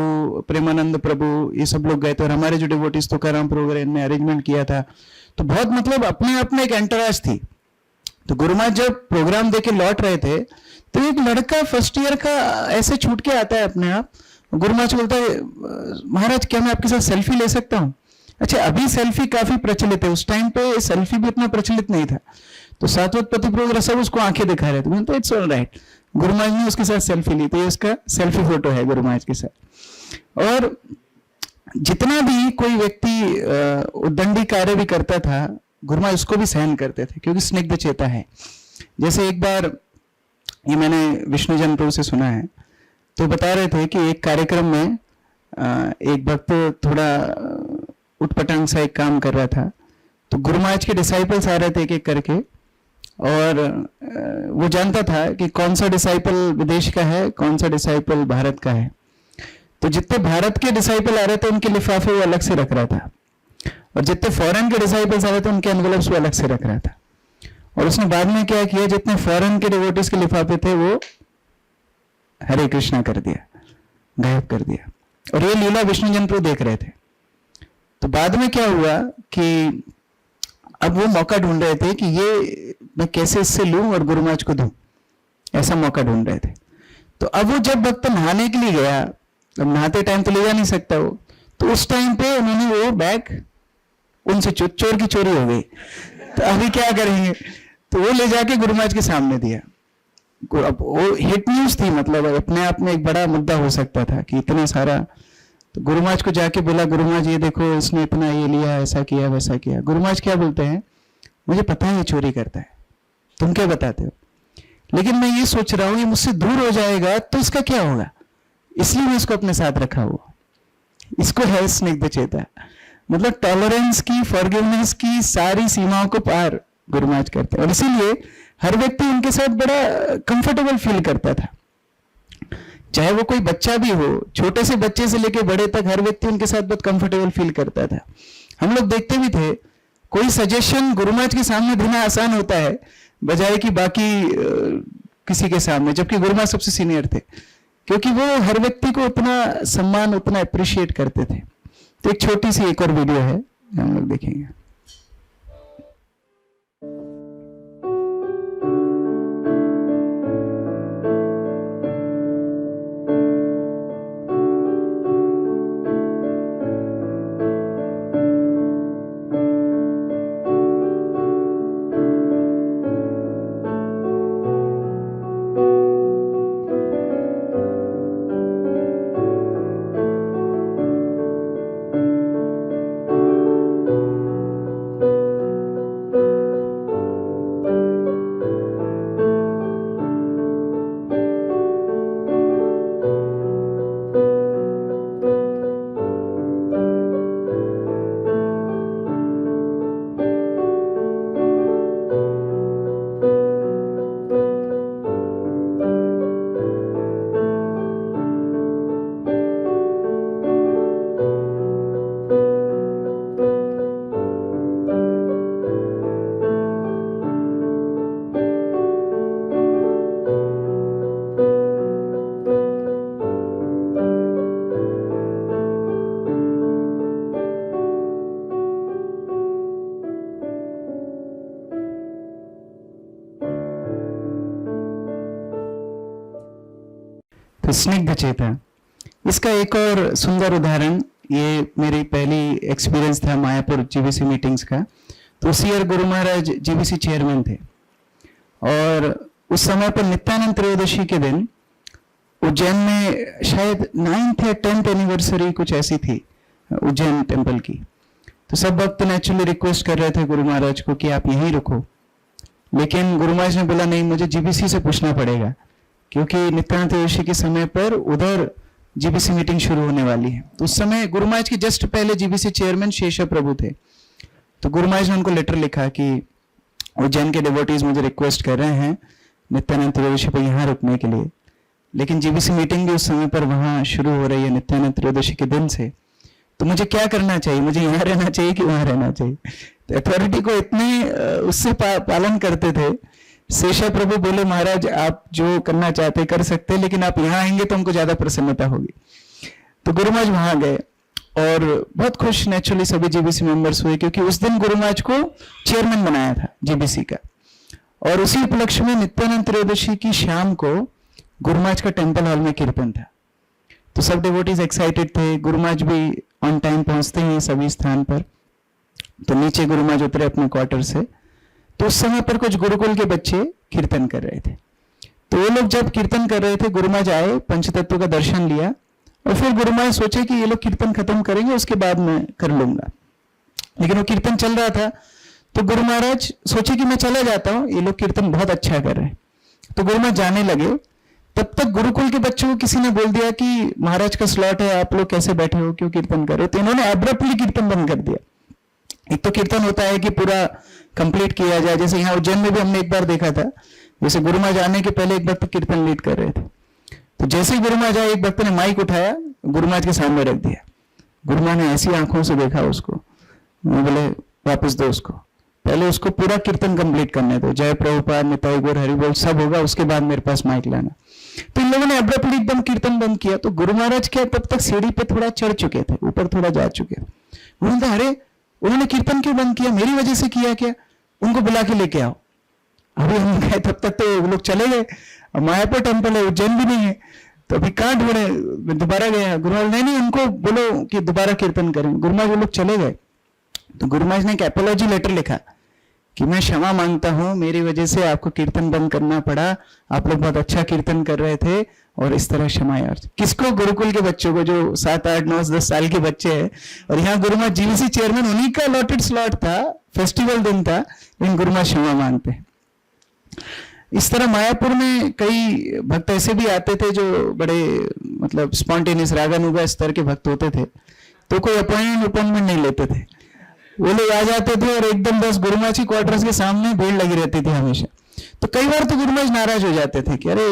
प्रेमानंद प्रभु, ये सब लोग गए थे, और हमारे जो डिवोटीज तुकाराम प्रभु वगैरह ने अरेंजमेंट किया था। तो बहुत मतलब अपने आप में एक एंटराज थी। तो गुरु महाराज जब प्रोग्राम देके लौट रहे थे, तो एक लड़का फर्स्ट ईयर का ऐसे छूट के आता है अपने आप, गुरु महाराज बोलता है महाराज क्या मैं आपके साथ सेल्फी ले सकता हूँ? अच्छा अभी सेल्फी काफी प्रचलित है, उस टाइम पे सेल्फी भी इतना प्रचलित नहीं था। तो सातवत पति सब उसको आंखें दिखा रहे थे, तो it's all right. Guru Maharaj ने उसके साथ सेल्फी ली, तो ये उसका सेल्फी फोटो है गुरु महाराज के साथ। और जितना भी कोई व्यक्ति उद्दंडी कार्य भी करता था, गुरु महाराज उसको भी सहन करते थे, क्योंकि स्निग्ध चेता है। जैसे एक बार ये मैंने विष्णु जन प्रभु से सुना है, तो बता रहे थे कि एक कार्यक्रम में एक भक्त थोड़ा उटपटांग सा एक काम कर रहा था, तो गुरु महाराज के डिसाइपल्स आ रहे थे एक एक करके, और वो जानता था कि कौन सा डिसाइपल विदेश का है, कौन सा डिसाइपल भारत का है। तो जितने भारत के डिसाइपल आ रहे थे उनके लिफाफे वो अलग से रख रहा था, और जितने फॉरेन के डिसाइपल्स आ रहे थे उनके एनवेलप्स वो अलग से रख रहा था। और उसने बाद में क्या किया, जितने फॉरेन के डिवोटीज के लिफाफे थे वो हरे कृष्णा कर दिया, गायब कर दिया। और ये लीला विष्णु जन प्रभु देख रहे थे। तो बाद में क्या हुआ कि अब वो मौका ढूंढ रहे थे कि ये मैं कैसे इससे लूं और गुरु महाराज को दूं, ऐसा मौका ढूंढ रहे थे। तो अब वो जब भक्त नहाने के लिए गया, अब नहाते टाइम तो ले जा नहीं सकता वो, तो उस टाइम पे उन्होंने वो बैग उनसे चोर की चोरी हो गई। तो अभी क्या करेंगे, तो वो ले जाके गुरु महाराज के सामने दिया। अब वो हिट न्यूज थी, मतलब अपने आप में एक बड़ा मुद्दा हो सकता था कि इतना सारा। तो गुरु महाराज को जाके बोला, गुरु महाराज ये देखो इसने इतना ये लिया, ऐसा किया वैसा किया। गुरु महाराज क्या बोलते हैं, मुझे पता है ये चोरी करता है, तुम क्या बताते हो, लेकिन मैं ये सोच रहा हूँ ये मुझसे दूर हो जाएगा तो इसका क्या होगा, इसलिए मैं इसको अपने साथ रखा हुआ। इसको है स्निग्ध चेता, मतलब टॉलरेंस की, फॉरगिवनेस की सारी सीमाओं को पार गुरु महाराज करते हैं। और इसीलिए हर व्यक्ति उनके साथ बड़ा कंफर्टेबल फील करता था, चाहे वो कोई बच्चा भी हो, छोटे से बच्चे से लेके बड़े तक हर व्यक्ति उनके साथ बहुत कंफर्टेबल फील करता था। हम लोग देखते भी थे, कोई सजेशन गुरु महाराज के सामने देना आसान होता है बजाय कि बाकी किसी के सामने, जबकि गुरु महाराज सबसे सीनियर थे, क्योंकि वो हर व्यक्ति को उतना सम्मान, उतना अप्रिशिएट करते थे। तो तो एक छोटी सी एक और वीडियो है, हम लोग देखेंगे। तो स्निग्ध चेता, इसका एक और सुंदर उदाहरण, ये मेरी पहली एक्सपीरियंस था मायापुर जीबीसी मीटिंग्स का। तो उस year Guru Maharaj GBC chairman थे और उस समय पर नित्यानंद त्रयोदशी के दिन उज्जैन में शायद 9th या 10th एनिवर्सरी कुछ ऐसी थी उज्जैन टेम्पल की। तो सब भक्त नेचुरली रिक्वेस्ट कर रहे थे गुरु महाराज को कि आप यहीं रुको, लेकिन गुरु महाराज ने बोला नहीं, मुझे जीबीसी से पूछना पड़ेगा, क्योंकि नित्यानंद त्रयोदशी के समय पर उधर जीबीसी मीटिंग शुरू होने वाली है। तो उस समय गुरु महाराज के जस्ट पहले जीबीसी चेयरमैन शेषा प्रभु थे। तो गुरु महाराज ने उनको लेटर लिखा कि उज्जैन के डिवोटीज मुझे रिक्वेस्ट कर रहे हैं नित्यानंद त्रयोदशी पर यहाँ रुकने के लिए, लेकिन जीबीसी मीटिंग भी उस समय पर वहाँ शुरू हो रही है नित्यानंद त्रयोदशी के दिन से। तो मुझे क्या करना चाहिए, मुझे यहाँ रहना चाहिए कि वहाँ रहना चाहिए? तो अथॉरिटी को इतने उससे पालन करते थे। शेषा प्रभु बोले महाराज आप जो करना चाहते कर सकते, लेकिन आप यहाँ आएंगे तो हमको ज्यादा प्रसन्नता होगी। तो गुरु महाराज वहां गए और बहुत खुश नेचुरली सभी जीबीसी मेंबर्स हुए, क्योंकि उस दिन गुरु महाराज को चेयरमैन बनाया था जीबीसी का। और उसी उपलक्ष्य में नित्यानंद त्रयोदशी की शाम को गुरु महाराज का टेम्पल हॉल में कीर्तन था। तो सब डिवोटीज एक्साइटेड थे। गुरु महाराज भी ऑन टाइम पहुंचते हैं सभी स्थान पर। तो नीचे गुरु महाराज उतरे अपने क्वार्टर से। तो उस समय पर कुछ गुरुकुल के बच्चे कीर्तन कर रहे थे। तो वो लोग जब कीर्तन कर रहे थे, गुरु महाराज आए, पंचतत्व का दर्शन लिया और फिर गुरु महाराज सोचे कि ये लोग कीर्तन खत्म करेंगे, उसके बाद मैं कर लूंगा। लेकिन वो कीर्तन चल रहा था, तो गुरु महाराज सोचे कि मैं चला जाता हूँ, ये लोग कीर्तन बहुत अच्छा कर रहे हैं। तो गुरु महाराज जाने लगे। तब तक गुरुकुल के बच्चों को किसी ने बोल दिया कि महाराज का स्लॉट है, आप लोग कैसे बैठे हो, क्यों कीर्तन कर रहे हो? तो इन्होंने एब्रप्टली कीर्तन बंद कर दिया। एक तो कीर्तन होता है कि पूरा कंप्लीट किया जाए, जैसे यहाँ उज्जैन में भी हमने एक बार देखा था, जैसे गुरु महाराज आने के पहले एक भक्त कीर्तन लीड कर रहे थे। तो जैसे ही गुरु महाराज आए, एक भक्त ने माइक उठाया, गुरु महाराज के सामने रख दिया। गुरु महाराज ने ऐसी आंखों से देखा उसको, वो बोले वापस दो उसको, पहले उसको पूरा कीर्तन कंप्लीट करने दो, जय प्रभुपाद, निताई गौर, हरि बोल सब होगा, उसके बाद मेरे पास माइक लाना। तो इन लोगों ने अब्रप्टली एकदम कीर्तन बंद किया। तो गुरु महाराज क्या तब तक सीढ़ी पे थोड़ा चढ़ चुके थे, ऊपर थोड़ा जा चुके थे। बोलते अरे उन्होंने कीर्तन क्यों बंद किया, मेरी वजह से किया क्या, उनको बुला के लेके आओ। अभी हम गए तब तक तो वो लोग चले गए, मायापुर टेम्पल है, उज्जैन भी नहीं है, तो अभी कहाँ ढूंढे। दोबारा गया, गुरु महाराज नहीं उनको बोलो कि दोबारा कीर्तन करें। गुरु महाराज वो लोग चले गए। तो गुरु महाराज ने एक एपोलॉजी लेटर लिखा कि मैं क्षमा मांगता हूं, मेरी वजह से आपको कीर्तन बंद करना पड़ा, आप लोग बहुत अच्छा कीर्तन कर रहे थे और इस तरह क्षमा यार। किसको? गुरुकुल के बच्चों को, जो 7, 8, 9, 10 साल के बच्चे हैं। और यहाँ गुरु महाराज जीबीसी चेयरमैन, उन्हीं का अलॉटेड स्लॉट था, फेस्टिवल दिन था, लेकिन गुरु महाराज क्षमा मांगते। इस तरह मायापुर में कई भक्त ऐसे भी आते थे जो बड़े मतलब स्पॉन्टेनियस रागानुगा स्तर के भक्त होते थे, तो कोई अपॉइंटमेंट नहीं लेते थे, वो लोग आ जाते थे और एकदम बस गुरु महाराज की क्वार्टर्स के सामने भीड़ लगी रहती थी हमेशा। तो कई बार तो गुरु महाराज नाराज हो जाते थे कि अरे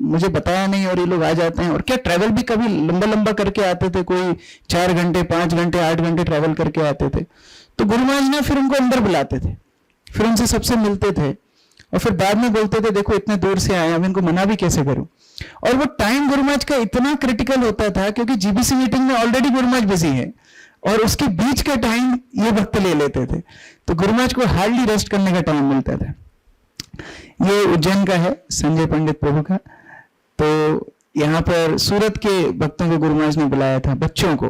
मुझे बताया नहीं और ये लोग आ जाते हैं। और क्या ट्रैवल भी कभी लंबा लंबा करके आते थे, कोई 4 घंटे 5 घंटे 8 घंटे ट्रैवल करके आते थे। तो गुरु महाराज ने फिर उनको अंदर बुलाते थे, फिर उनसे सबसे मिलते थे और फिर बाद में बोलते थे देखो इतने दूर से आए, अब इनको मना भी कैसे करूं। और वो टाइम गुरु महाराज का इतना क्रिटिकल होता था, क्योंकि जीबीसी मीटिंग में ऑलरेडी गुरु महाराज बिजी है, और उसके बीच का टाइम ये भक्त ले लेते थे। तो गुरु महाराज को हार्डली रेस्ट करने का टाइम मिलता था। ये उज्जैन का है, संजय पंडित प्रभु का। तो यहाँ पर सूरत के भक्तों को गुरु महाराज ने बुलाया था, बच्चों को,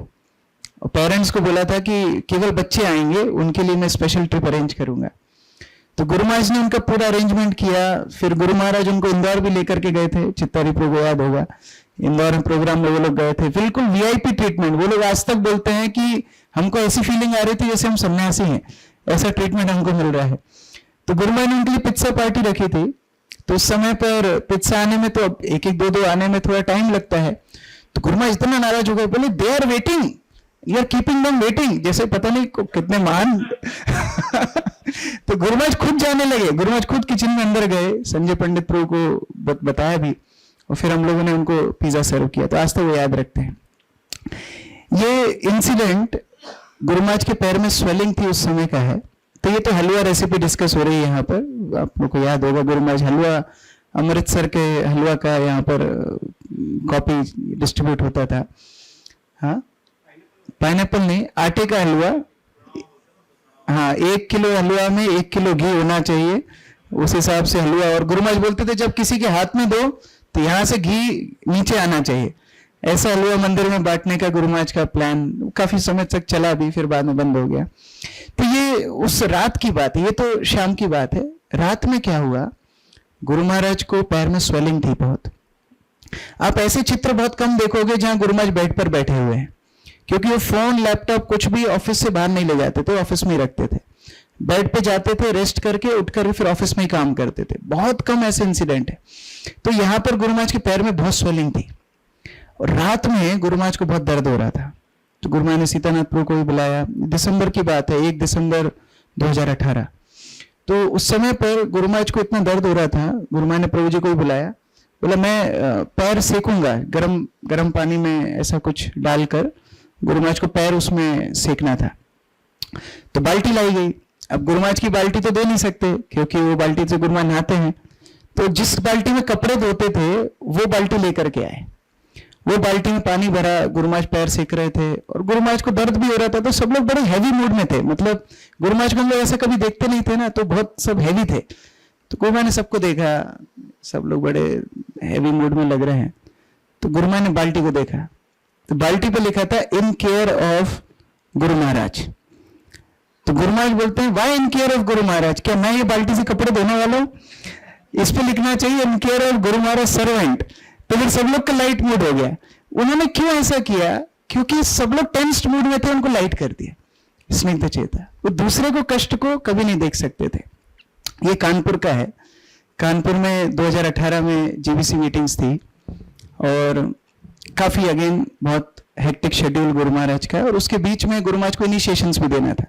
और पेरेंट्स को बोला था कि केवल बच्चे आएंगे, उनके लिए मैं स्पेशल ट्रिप अरेंज करूंगा। तो गुरु महाराज ने उनका पूरा अरेंजमेंट किया। फिर गुरु महाराज उनको इंदौर भी लेकर के गए थे, चित्तारी प्रभु को याद होगा, इंदौर में प्रोग्राम में वो लोग गए थे, बिल्कुल वीआईपी ट्रीटमेंट। वो लोग आज तक बोलते हैं कि हमको ऐसी फीलिंग आ रही थी जैसे हम सन्यासी हैं, ऐसा ट्रीटमेंट हमको मिल रहा है। तो गुरु महाराज ने उनके लिए पिज्जा पार्टी रखी थी। तो उस समय पर पिज्जा आने में तो एक एक दो दो आने में थोड़ा टाइम लगता है। तो गुरु महाराज इतना नाराज हो गए, बोले they are waiting, you are keeping them waiting, जैसे पता नहीं कितने महान। तो गुरु महाराज खुद जाने लगे, गुरु महाराज खुद किचन में अंदर गए, संजय पंडित प्रभु को बताया भी, और फिर हम लोगों ने उनको पिज्जा सर्व किया। तो आज तक वो याद रखते हैं। ये इंसिडेंट गुरु महाराज के पैर में स्वेलिंग थी उस समय का है। तो ये तो हलवा रेसिपी डिस्कस हो रही है यहाँ पर, आप लोग को याद होगा गुरु महाराज हलवा, अमृतसर के हलवा का यहाँ पर कॉपी डिस्ट्रीब्यूट होता था। हाँ, पाइनएप्पल नहीं, आटे का हलवा। हाँ, 1 किलो हलवा में 1 किलो घी होना चाहिए, उस हिसाब से हलवा। और गुरु महाराज बोलते थे जब किसी के हाथ में दो तो यहाँ से घी नीचे आना चाहिए। ऐसा हलवा मंदिर में बांटने का गुरु महाराज का प्लान काफी समय तक चला भी, फिर बाद में बंद हो गया। तो ये उस रात की बात है, ये तो शाम की बात है। रात में क्या हुआ, गुरु महाराज को पैर में स्वेलिंग थी बहुत। आप ऐसे चित्र बहुत कम देखोगे जहां गुरु महाराज बेड पर बैठे हुए हैं, क्योंकि वो फोन लैपटॉप कुछ भी ऑफिस से बाहर नहीं ले जाते थे, ऑफिस में ही रखते थे। बेड पे जाते थे, रेस्ट करके उठकर फिर ऑफिस में ही काम करते थे। बहुत कम ऐसे इंसिडेंट है। तो यहाँ पर गुरु महाराज के पैर में बहुत स्वेलिंग थी, और रात में गुरु महाराज को बहुत दर्द हो रहा था। तो गुरु महाराज ने सीतानाथ प्रभु को भी बुलाया। दिसंबर की बात है, 1 दिसंबर 2018। तो उस समय पर गुरु महाराज को इतना दर्द हो रहा था, गुरु महाराज ने प्रभु जी को भी बुलाया। बोला मैं पैर सेकूंगा, गरम पानी में ऐसा कुछ डालकर गुरु महाराज को पैर उसमें सेकना था। तो बाल्टी लाई गई। अब गुरु महाराज की बाल्टी तो दे नहीं सकते, क्योंकि वो बाल्टी से गुरु महाराज नहाते हैं। तो जिस बाल्टी में कपड़े धोते थे वो बाल्टी लेकर के आए। वो बाल्टी में पानी भरा, गुरु महाराज पैर सेक रहे थे, और गुरु महाराज को दर्द भी हो रहा था। तो सब लोग बड़े हैवी मूड में थे, मतलब गुरु महाराज को हम लोग ऐसे कभी देखते नहीं थे ना, तो बहुत सब हैवी थे। तो गुरु महाराज ने सबको देखा, सब लोग बड़े हैवी मूड में लग रहे हैं। तो गुरु महाराज ने बाल्टी को देखा, तो बाल्टी पे लिखा था in care of Guru Maharaj. तो गुरु महाराज बोलते हैं Y in care of Guru Maharaj, क्या मैं ये बाल्टी से कपड़े धोने वाला हूं? इस पे लिखना चाहिए in care of Guru Maharaj servant. तो फिर सब लोग का लाइट मूड हो गया। उन्होंने क्यों ऐसा किया? क्योंकि सब लोग टेंस्ड मूड में थे, उनको लाइट कर दिया, स्निग्ध चेता। वो दूसरे को कष्ट को कभी नहीं देख सकते थे। ये कानपुर का है। कानपुर में 2018 में जीबीसी मीटिंग्स थी, और काफी अगेन बहुत हेक्टिक शेड्यूल गुरु महाराज का, और उसके बीच में गुरु महाराज को इनिशिएशंस भी देना था।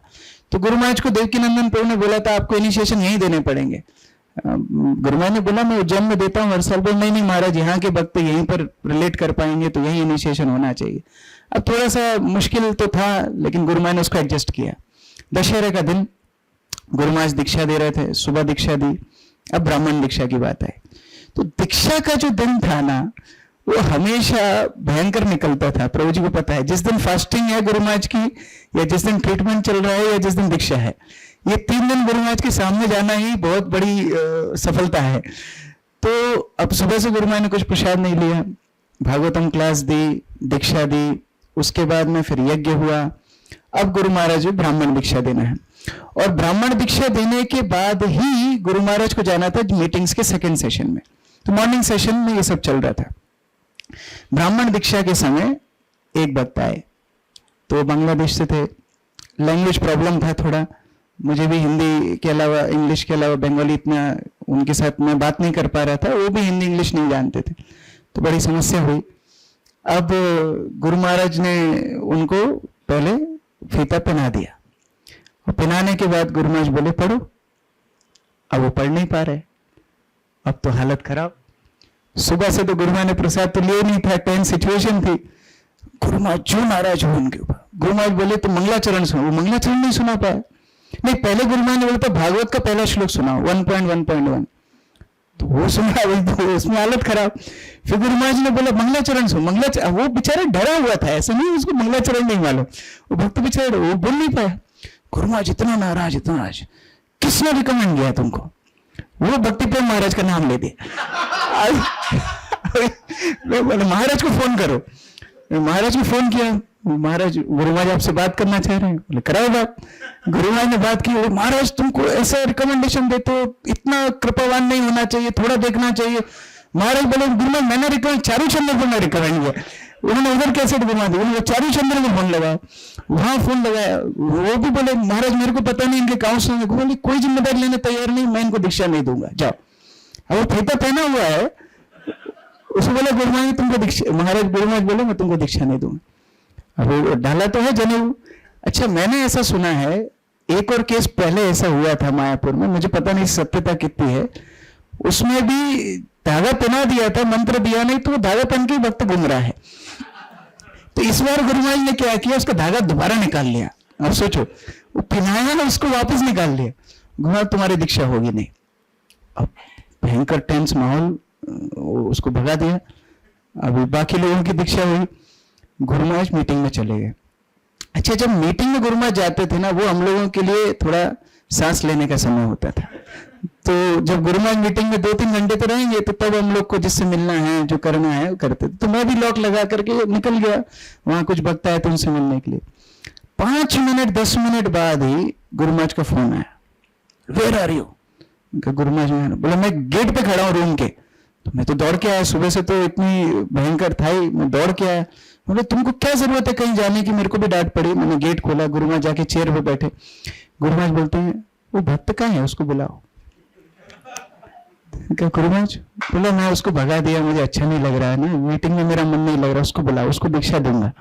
तो गुरु महाराज को देवकीनंदन प्रभु ने बोला था आपको इनिशिएशन यहीं देने पड़ेंगे। गुरु महाराज ने बोला मैं उज्जैन में देता हूँ हर साल। बोल नहीं महाराज, यहाँ के भक्त यहीं पर रिलेट कर पाएंगे, तो यही इनिशिएशन होना चाहिए। अब थोड़ा सा मुश्किल तो था, लेकिन गुरु महाराज ने उसको एडजस्ट किया। दशहरे का दिन गुरु महाराज दीक्षा दे रहे थे, सुबह दीक्षा दी। अब ब्राह्मण दीक्षा की बात है। तो दीक्षा का जो दिन था ना, वो हमेशा भयंकर निकलता था। प्रभु जी को पता है, जिस दिन फास्टिंग है गुरु महाराज की, या जिस दिन ट्रीटमेंट चल रहा है, या जिस दिन दीक्षा है, ये 3 दिन गुरु महाराज के सामने जाना ही बहुत बड़ी सफलता है। तो अब सुबह से गुरु महाराज ने कुछ प्रसाद नहीं लिया, भागवतम क्लास दी, दीक्षा दी, उसके बाद में फिर यज्ञ हुआ। अब गुरु महाराज ब्राह्मण दीक्षा देना है, और ब्राह्मण दीक्षा देने के बाद ही गुरु महाराज को जाना था मीटिंग्स के सेकंड सेशन में। तो मॉर्निंग सेशन में ये सब चल रहा था। ब्राह्मण दीक्षा के समय एक भक्त आए, तो बांग्लादेश से थे। लैंग्वेज प्रॉब्लम था थोड़ा, मुझे भी हिंदी के अलावा, इंग्लिश के अलावा बंगाली इतना उनके साथ मैं बात नहीं कर पा रहा था, वो भी हिंदी इंग्लिश नहीं जानते थे, तो बड़ी समस्या हुई। अब गुरु महाराज ने उनको पहले फीता पहना दिया, और पहनाने के बाद गुरु महाराज बोले पढ़ो। अब वो पढ़ नहीं पा रहे, अब तो हालत खराब। सुबह से तो गुरु महाराज ने प्रसाद तो लिए नहीं था, टेंस सिचुएशन थी। गुरु महाराज जो नाराज हो उनके ऊपर। गुरु महाराज बोले तो मंगलाचरण सुनो, वो मंगलाचरण नहीं सुना पाया। नहीं, पहले गुरु महाराज ने बोला था भागवत का पहला श्लोक सुनाओ, 1.1.1। तो वो सुना, तो उसमें हालत खराब। फिर गुरु महाराज ने बोला मंगलाचरण सुन। वो बेचारा डरा हुआ था, ऐसा नहीं उसको मंगलाचरण नहीं मालूम, वो भक्त बेचारा वो बोल नहीं पाया। गुरु महाराज इतना नाराज, इतना नाराज, किसने रिकमेंड किया तुमको? वो भक्ति प्रेम महाराज का नाम ले दिया। मैं बोला महाराज को फोन करो। महाराज को फोन किया, महाराज गुरु महाराज आपसे बात करना चाह रहे हैं। बोले कराओ बात। गुरु महाराज ने बात की। महाराज तुमको ऐसा रिकमेंडेशन देते हो, इतना कृपावान नहीं होना चाहिए, थोड़ा देखना चाहिए। महाराज बोले गुरु महाराज मैंने रिकमेंड चारू चंद्र को मैं रिकमेंड किया। उन्होंने उधर कैसेट घुमा दी, उन्होंने चारू चंद्र को फोन लगाया, वहां फोन लगाया। वो भी बोले महाराज मेरे को पता नहीं इनके काउंसलर है। बोले कोई जिम्मेदारी लेने तैयार नहीं, मैं इनको दीक्षा नहीं दूंगा, जाओ। अब वो फैता पहना हुआ है, उसको बोला गुरु महाराज तुमको दीक्षा, महाराज गुरु महाराज बोले मैं तुमको दीक्षा नहीं दूंगा। अब वो डाला तो है जनेऊ। अच्छा मैंने ऐसा सुना है, एक और केस पहले ऐसा हुआ था मायापुर में, मुझे पता नहीं सत्यता कितनी है, उसमें भी धागा पहना दिया था, मंत्र दिया नहीं, तो वो धागा पहन के भक्त घूम रहा है। तो इस बार गुरु महाराज ने क्या किया, उसका धागा दोबारा निकाल लिया। अब सोचो, वो पहनाया ना, उसको वापस निकाल लिया। गुरु महाराज तुम्हारी दीक्षा होगी नहीं। अब भयंकर टेंस माहौल, उसको भगा दिया। अभी बाकी लोगों की दीक्षा हुई। गुरु महाराज मीटिंग में चले गए। अच्छा जब मीटिंग में गुरु महाराज जाते थे ना, वो हम लोगों के लिए थोड़ा सांस लेने का समय होता था। तो जब गुरु महाराज मीटिंग में 2-3 घंटे तो रहेंगे, तो तब हम लोग को जिससे मिलना है, जो करना है वो करते थे। तो मैं भी लॉक लगा करके निकल गया, वहां कुछ भक्त आए तो उनसे मिलने के लिए। 5 मिनट 10 मिनट बाद ही गुरु महाराज का फोन आया, where are you? Guru Maharaj बोला मैं गेट पे खड़ा हूँ रूम के। तो मैं तो दौड़ के आया, सुबह से तो इतनी भयंकर था ही, मैं दौड़ के आया। बोले तुमको क्या जरूरत है कहीं जाने की? मेरे को भी डांट पड़ी। मैंने गेट खोला, गुरु महाराज जाके चेयर पे बैठे। गुरु महाराज बोलते हैं वो भक्त कहाँ है, उसको बुलाओ। क्या गुरु महाराज? बोला मैं उसको भगा दिया, मुझे अच्छा नहीं लग रहा है ना, मीटिंग में मेरा मन नहीं लग रहा, उसको बुलाओ, उसको दीक्षा दूंगा।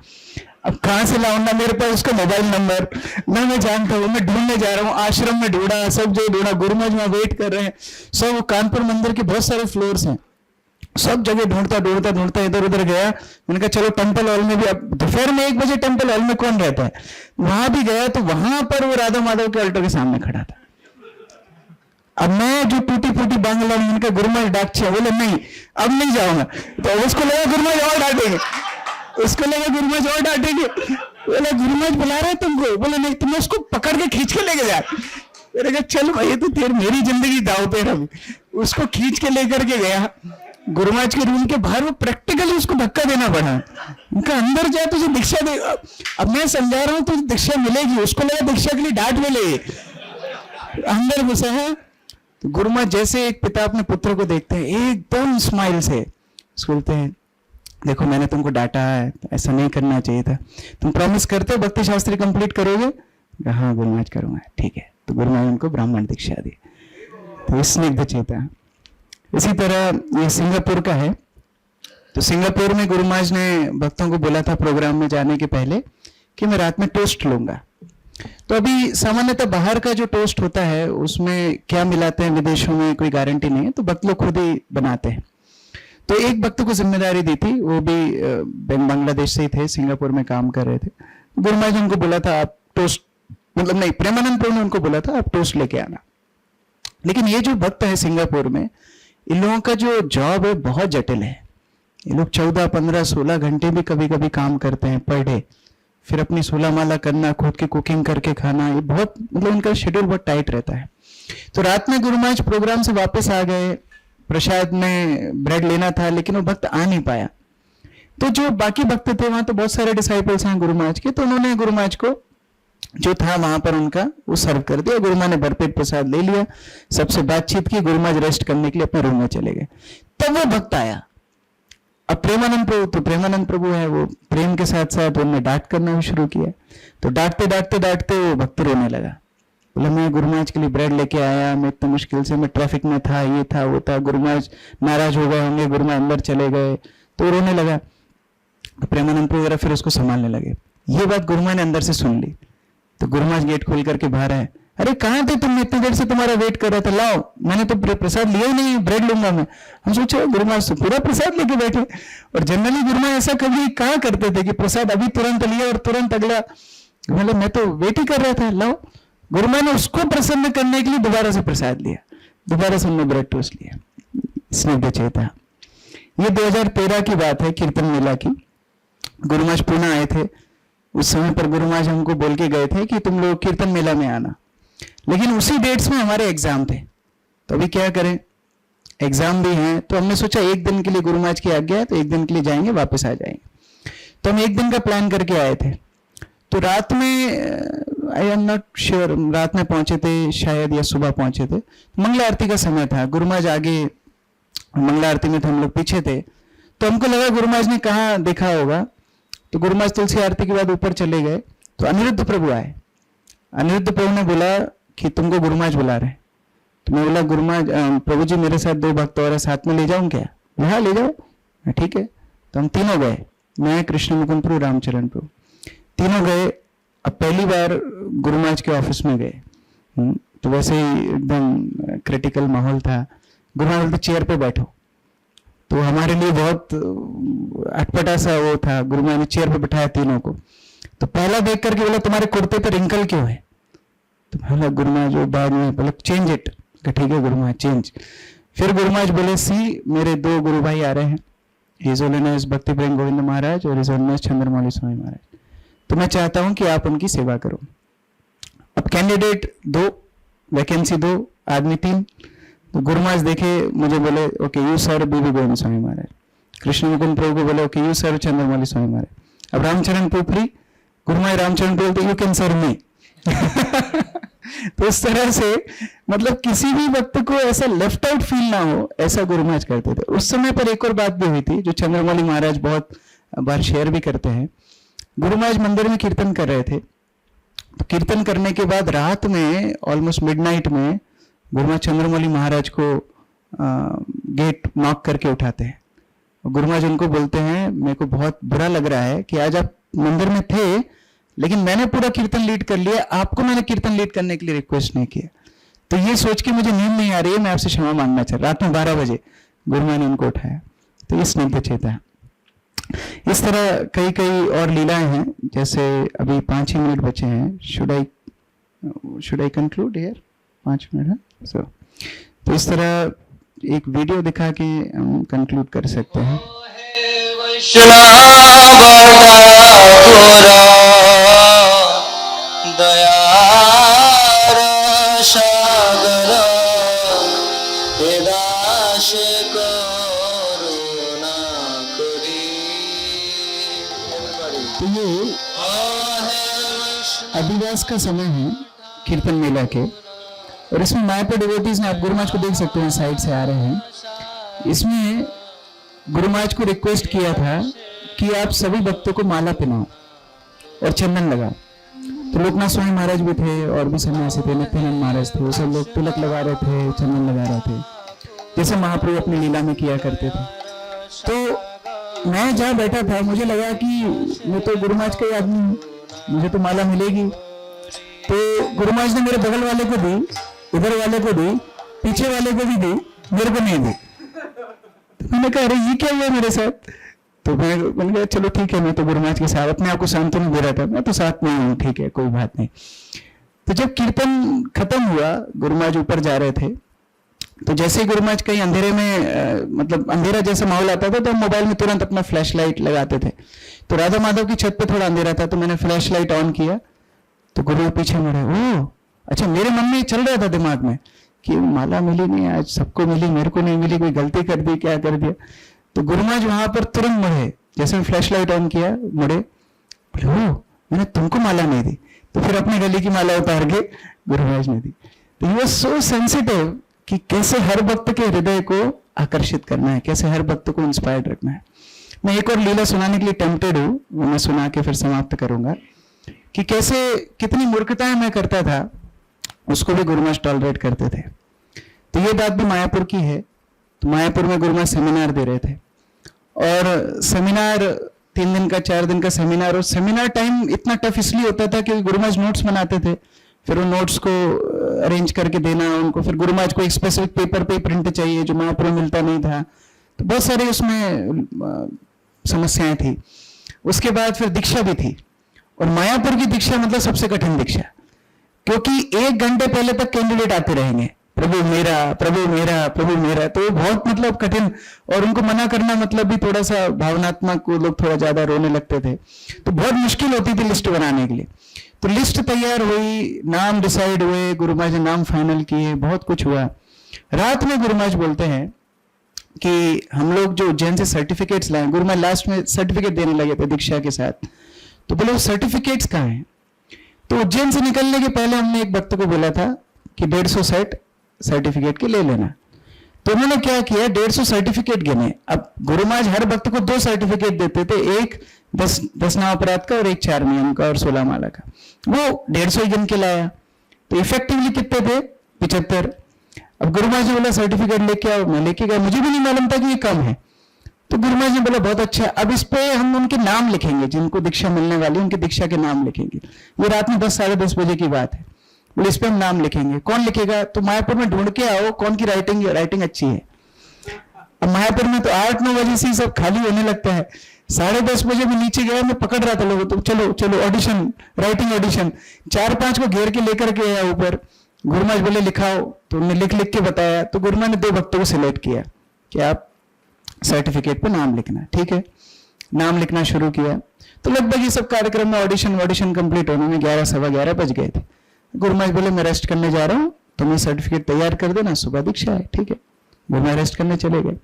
अब कहाँ से लाऊं, ना मेरे पास उसका मोबाइल नंबर, ना मैं जानता हूँ। मैं ढूंढने जा रहा हूँ, आश्रम में ढूंढा, सब जो ढूंढा। गुरु महाराज वहां वेट कर रहे हैं। सब कानपुर मंदिर के बहुत सारे फ्लोर्स हैं, सब जगह ढूंढता इधर उधर गया। मैंने कहा चलो टेंपल हॉल में भी, अब दोपहर में 1 बजे टेंपल हॉल में कौन रहता है, वहां भी गया। तो वहां पर वो राधा माधव के अल्टर के सामने खड़ा था। अब मैं जो टूटी फूटी बांग्ला में, उनका गुरु महाराज डांटे, बोले नहीं अब नहीं जाऊंगा। तो उसको लगा गुरु महाराज और डांटेंगे, उसको लगा गुरु महाराज और डांटेंगे। बोले गुरु महाराज बुला रहे तुमको? बोले नहीं, तुम उसको पकड़ के खींच के लेके जा। मैंने कहा चल भाई, तो तेरी मेरी जिंदगी दाव पे रही। उसको खींच के लेकर के गया गुरु महाराज के रूम के बाहर। वो प्रैक्टिकली उसको धक्का देना पड़ा। उनका अंदर जाए तुझे दीक्षा दे। अब मैं समझा रहा हूं तुझे दीक्षा मिलेगी, उसको लगा दीक्षा के लिए डांट मिले। अंदर घुसा है तो गुरु महाराज जैसे एक पिता अपने पुत्र को देखते हैं, एकदम स्माइल से बोलते हैं देखो मैंने तुमको डांटा है, ऐसा नहीं करना चाहिए था, तुम प्रॉमिस करते हो भक्ति शास्त्री कंप्लीट करोगे? हाँ गुरु महाराज करूंगा। ठीक है। तो गुरु महाराज उनको ब्राह्मण दीक्षा दी। तो स्निग्ध चेता। इसी तरह ये सिंगापुर का है। तो सिंगापुर में गुरु महाराज ने भक्तों को बोला था प्रोग्राम में जाने के पहले कि मैं रात में टोस्ट लूंगा। तो अभी सामान्यतः बाहर का जो टोस्ट होता है उसमें क्या मिलाते हैं विदेशों में कोई गारंटी नहीं है, तो भक्त लोग खुद ही बनाते हैं। तो एक भक्त को जिम्मेदारी दी थी, वो भी बांग्लादेश से ही थे, सिंगापुर में काम कर रहे थे। गुरु महाराज उनको बोला था आप टोस्ट, मतलब नहीं, प्रेमानंद प्रभु ने उनको बोला था आप टोस्ट लेके आना। लेकिन ये जो भक्त है सिंगापुर में, इन लोगों का जो जॉब है बहुत जटिल है। ये लोग 14, 15, 16 घंटे भी कभी कभी काम करते हैं पर डे। फिर अपनी 16 माला करना, खुद की कुकिंग करके खाना, ये बहुत मतलब इनका शेड्यूल बहुत टाइट रहता है। तो रात में गुरु महाराज प्रोग्राम से वापस आ गए, प्रसाद में ब्रेड लेना था लेकिन वो भक्त आ नहीं पाया। तो जो बाकी भक्त थे वहां तो बहुत सारे डिसाइपल्स हैं गुरु महाराज के, तो उन्होंने गुरु महाराज को जो था वहां पर उनका वो सर्व कर दिया। गुरु महाराज ने भरपेट प्रसाद ले लिया, सबसे बातचीत की, गुरु महाराज रेस्ट करने के लिए अपने रूम में चले गए। तब वो भक्त आया। अब प्रेमानंद प्रभु, तो प्रेमानंद प्रभु है, वो प्रेम के साथ साथ उन्होंने डांट करना भी शुरू किया। तो डांटते वो भक्त रोने लगा। बोला मैं गुरु महाराज के लिए ब्रेड लेके आया, मैं इतनी मुश्किल से, मैं ट्रैफिक में था, ये था वो था, गुरु महाराज नाराज हो गए होंगे, गुरु महाराज अंदर चले गए। तो रोने लगा। प्रेमानंद प्रभु वगैरह फिर उसको संभालने लगे। ये बात गुरु महाराज ने अंदर से सुन ली। तो गुरु महाराज गेट खोल करके बाहर आए। अरे कहाँ थे तुम, इतनी देर से तुम्हारा वेट कर रहा था, लाओ, मैंने तो प्रसाद लिया ही नहीं, ब्रेड लूंगा मैं। हम सोचे गुरु महाराज से पूरा प्रसाद लेके बैठे। और जनरली गुरु महाराज ऐसा कभी कहाँ करते थे कि प्रसाद अभी तुरंत लिया और तुरंत अगला, मतलब मैं तो वेट ही कर रहा था, लाओ। गुरु महाराज ने उसको प्रसन्न करने के लिए दोबारा से प्रसाद लिया, दोबारा से हमने ब्रेड टोस्ट लिया। स्निग्ध चेता। ये 2013 की बात है, कीर्तन मेला की। गुरु महाराज पुणे आए थे। उस समय पर गुरु महाराज हमको बोल के गए थे कि तुम लोग कीर्तन मेला में आना, लेकिन उसी डेट्स में हमारे एग्जाम थे। तो अभी क्या करें, एग्जाम भी हैं, तो हमने सोचा एक दिन के लिए गुरु महाराज की आज्ञा है तो एक दिन के लिए जाएंगे, वापस आ जाएंगे। तो हम एक दिन का प्लान करके आए थे। तो रात में आई एम नॉट श्योर, रात में पहुंचे थे शायद या सुबह पहुंचे थे। मंगला आरती का समय था, गुरु महाराज आगे मंगला आरती में थे, हम लोग पीछे थे। तो हमको लगा गुरु महाराज ने कहाँ देखा होगा, तो गुरु महाराज तुलसी आरती के बाद ऊपर चले गए। तो अनिरुद्ध प्रभु आए। अनिरुद्ध प्रभु ने बोला कि तुमको गुरु महाराज बुला रहे हैं। तो मैं बोला गुरु महाराज प्रभु जी मेरे साथ 2 भक्त और साथ में ले जाऊं क्या? हाँ ले जाओ, ठीक है। तो हम तीनों गए, मैं, कृष्ण मुकुंद प्रभु, रामचरण प्रभु, तीनों गए। अब पहली बार गुरु महाराज के ऑफिस में गए। तो वैसे ही एकदम क्रिटिकल माहौल था। गुरु महाराज बोलते चेयर पे बैठो। तो हमारे लिए बहुत अटपटा सा वो था। गुरु महाराज ने चेयर पे बिठाया तीनों को। तो पहला देख करके बोला तुम्हारे कुर्ते पे रिंकल क्यों है? तो बोला गुरु महाराज जो बाद में बोला चेंज इट। ठीक है गुरु महाराज चेंज। फिर गुरु महाराज बोले सी मेरे 2 गुरु भाई आ रहे हैं, हिज होलीनेस भक्ति प्रेम गोविंद महाराज और हिज होलीनेस चंद्रमौली स्वामी महाराज। तो मैं चाहता हूं कि आप उनकी सेवा करो। अब कैंडिडेट 2, वैकेंसी 2, आदमी 3। तो गुरु महाराज देखे मुझे, बोले ओके यू सर बीबी गोविंद स्वामी महाराज। कृष्ण मुकुंद प्रभु को बोले okay you sir Chandramouli Swami Maharaj. अब रामचरण प्रभु फ्री, गुरु महाराज रामचरण प्रभु बोलते यू कैन सर मी। तो इस तरह से मतलब किसी भी वक्त को ऐसा लेफ्ट आउट फील ना हो, ऐसा गुरु महाराज करते थे। उस समय पर एक और बात भी हुई थी जो चंद्रमौली महाराज बहुत बार शेयर भी करते हैं। गुरु महाराज मंदिर में कीर्तन कर रहे थे। तो कीर्तन करने के बाद रात में ऑलमोस्ट मिडनाइट में गुरु महाराज चंद्रमौली महाराज को गेट नॉक करके उठाते हैं। गुरु महाराज उनको बोलते हैं मेरे को बहुत बुरा लग रहा है कि आज आप मंदिर में थे लेकिन मैंने पूरा कीर्तन लीड कर लिया, आपको मैंने कीर्तन लीड करने के लिए रिक्वेस्ट नहीं किया। तो ये सोच के मुझे नींद नहीं आ रही है, मैं आपसे क्षमा मांगना चाह रहा। रात में 12 बजे गुरु महाराज ने उनको उठाया। तो ये स्निग्ध चेता है। इस तरह कई कई और लीलाएं हैं। जैसे अभी 5 ही मिनट बचे हैं। Should I conclude here? 5 minute है। सो तो इस तरह एक वीडियो दिखा के हम कंक्लूड कर सकते हैं। तो ये अधिवास का समय है कीर्तन मेला के, और इसमें मायापुर डिवोटीज ने, आप गुरु महाराज को देख सकते हैं साइड से आ रहे हैं, इसमें गुरु महाराज को रिक्वेस्ट किया था कि आप सभी भक्तों को माला पहनाओ और चंदन लगाओ। तो लोकनाथ स्वामी महाराज भी थे और भी सन्यासी थे, नित्यानंद महाराज थे, वो सब लोग तिलक लगा रहे थे, चंदन लगा रहे थे, जैसे महाप्रभु अपनी लीला में किया करते थे। तो मैं जहाँ बैठा था मुझे लगा कि मैं तो गुरु महाराज का ही आदमी हूँ, मुझे तो माला मिलेगी। तो गुरु महाराज ने मेरे बगल वाले को दी, इधर वाले को दी, पीछे वाले को भी दी, मेरे को नहीं दी। तो मैंने कहा अरे ये क्या हुआ मेरे साथ? तो मैंने कहा चलो ठीक है, मैं तो गुरु महाराज के साथ अपने आप को सांत्वना दे रहा था, मैं तो साथ में हूँ, ठीक है कोई बात नहीं। तो जब कीर्तन खत्म हुआ, गुरु महाराज ऊपर जा रहे थे, तो जैसे ही गुरु महाराज कहीं अंधेरे में मतलब अंधेरा जैसा माहौल आता था तो हम मोबाइल में तुरंत अपना फ्लैश लाइट लगाते थे। तो राधा माधव की छत पे थोड़ा अंधेरा था, तो मैंने फ्लैश लाइट ऑन किया, तो गुरु पीछे मुड़े। ओह अच्छा, मेरे मन में चल रहा था दिमाग में कि माला मिली नहीं, आज सबको मिली, मेरे को नहीं मिली, कोई गलती कर दी, क्या कर दिया। तो गुरु महाराज वहां पर तुरंत मुड़े, जैसे मैं फ्लैश लाइट ऑन किया मुड़े, बोले ओ मैंने तुमको माला नहीं दी। तो फिर अपने गले की माला उतार के गुरु महाराज ने दी। तो ही वाज सो सेंसिटिव कि कैसे हर भक्त के हृदय को आकर्षित करना है, कैसे हर भक्त को इंस्पायर्ड रखना है। मैं एक और लीला सुनाने के लिए टेम्प्टेड हूँ, वो मैं सुना के फिर समाप्त करूंगा कि कैसे कितनी मूर्खताएं मैं करता था, उसको भी गुरु महाराज टॉलरेट करते थे। तो ये बात भी मायापुर की है। तो मायापुर में गुरु महाराज सेमिनार दे रहे थे, और सेमिनार 3 दिन का 4 दिन का सेमिनार, और सेमिनार टाइम इतना टफ इसलिए होता था कि गुरु महाराज नोट्स बनाते थे, फिर उन नोट्स को अरेंज करके देना उनको, फिर गुरु महाराज को एक स्पेसिफिक पेपर पे प्रिंट चाहिए जो मायापुर में मिलता नहीं था। तो बहुत सारी उसमें समस्याएं थी। उसके बाद फिर दीक्षा भी थी, और मायापुर की दीक्षा मतलब सबसे कठिन दीक्षा, क्योंकि 1 घंटे पहले तक कैंडिडेट आते रहेंगे प्रभु मेरा प्रभु मेरा प्रभु मेरा, तो वो बहुत मतलब कठिन, और उनको मना करना मतलब भी थोड़ा सा भावनात्मक, वो लोग थोड़ा ज्यादा रोने लगते थे, तो बहुत मुश्किल होती थी लिस्ट बनाने के लिए। तो लिस्ट तैयार हुई, नाम डिसाइड हुए, गुरु महाराज ने नाम फाइनल किए, बहुत कुछ हुआ। रात में गुरु महाराज बोलते हैं कि हम लोग जो उज्जैन से सर्टिफिकेट्स लाए, गुरु महाराज लास्ट में सर्टिफिकेट देने लगे थे दीक्षा के साथ, तो बोले वो सर्टिफिकेट्स कहाँ हैं? तो उज्जैन से निकलने के पहले हमने एक भक्त को बोला था कि 150 सेट सर्टिफिकेट के ले लेना। तो उन्होंने क्या किया, 150 सर्टिफिकेट गिने। अब गुरु महाराज हर भक्त को 2 सर्टिफिकेट देते थे, एक 10 नाम अपराध का और एक 4 नियम का और 16 माला का। वो 150 गिन के लाया, तो इफेक्टिवली कितने थे? 75। अब गुरु महाराज ने बोला सर्टिफिकेट लेके आओ, मैं लेके गया, मुझे भी नहीं मालूम था कि ये कम है। तो गुरु महाराज ने बोला बहुत अच्छा, अब इस पे हम उनके नाम लिखेंगे, जिनको दीक्षा मिलने वाली उनके दीक्षा के नाम लिखेंगे। ये रात में 10 साढ़े 10 बजे की बात है। बोले इस पे हम नाम लिखेंगे, कौन लिखेगा? तो मायापुर में ढूंढ के आओ कौन की राइटिंग अच्छी है। अब मायापुर में तो 8-9 बजे से सब खाली होने लगता है। 10:30 बजे मैं नीचे गया, मैं पकड़ रहा था लोगों, तो चलो चलो ऑडिशन, राइटिंग ऑडिशन, 4-5 को घेर के लेकर के आया ऊपर। गुरु महाराज बोले लिखाओ, तो उन्होंने लिख के बताया। तो गुरु महाराज ने 2 भक्तों को सिलेक्ट किया कि आप सर्टिफिकेट पे नाम लिखना, ठीक है। नाम लिखना शुरू किया, तो लगभग ये सब कार्यक्रम में ऑडिशन कंप्लीट होने में 11 सवा 11 बज गए थे। गुरु महाराज बोले मैं रेस्ट करने जा रहा हूँ, तुम्हें सर्टिफिकेट तैयार कर देना, सुबह दीक्षा है, ठीक है। गुरु महाराज रेस्ट करने चले गए।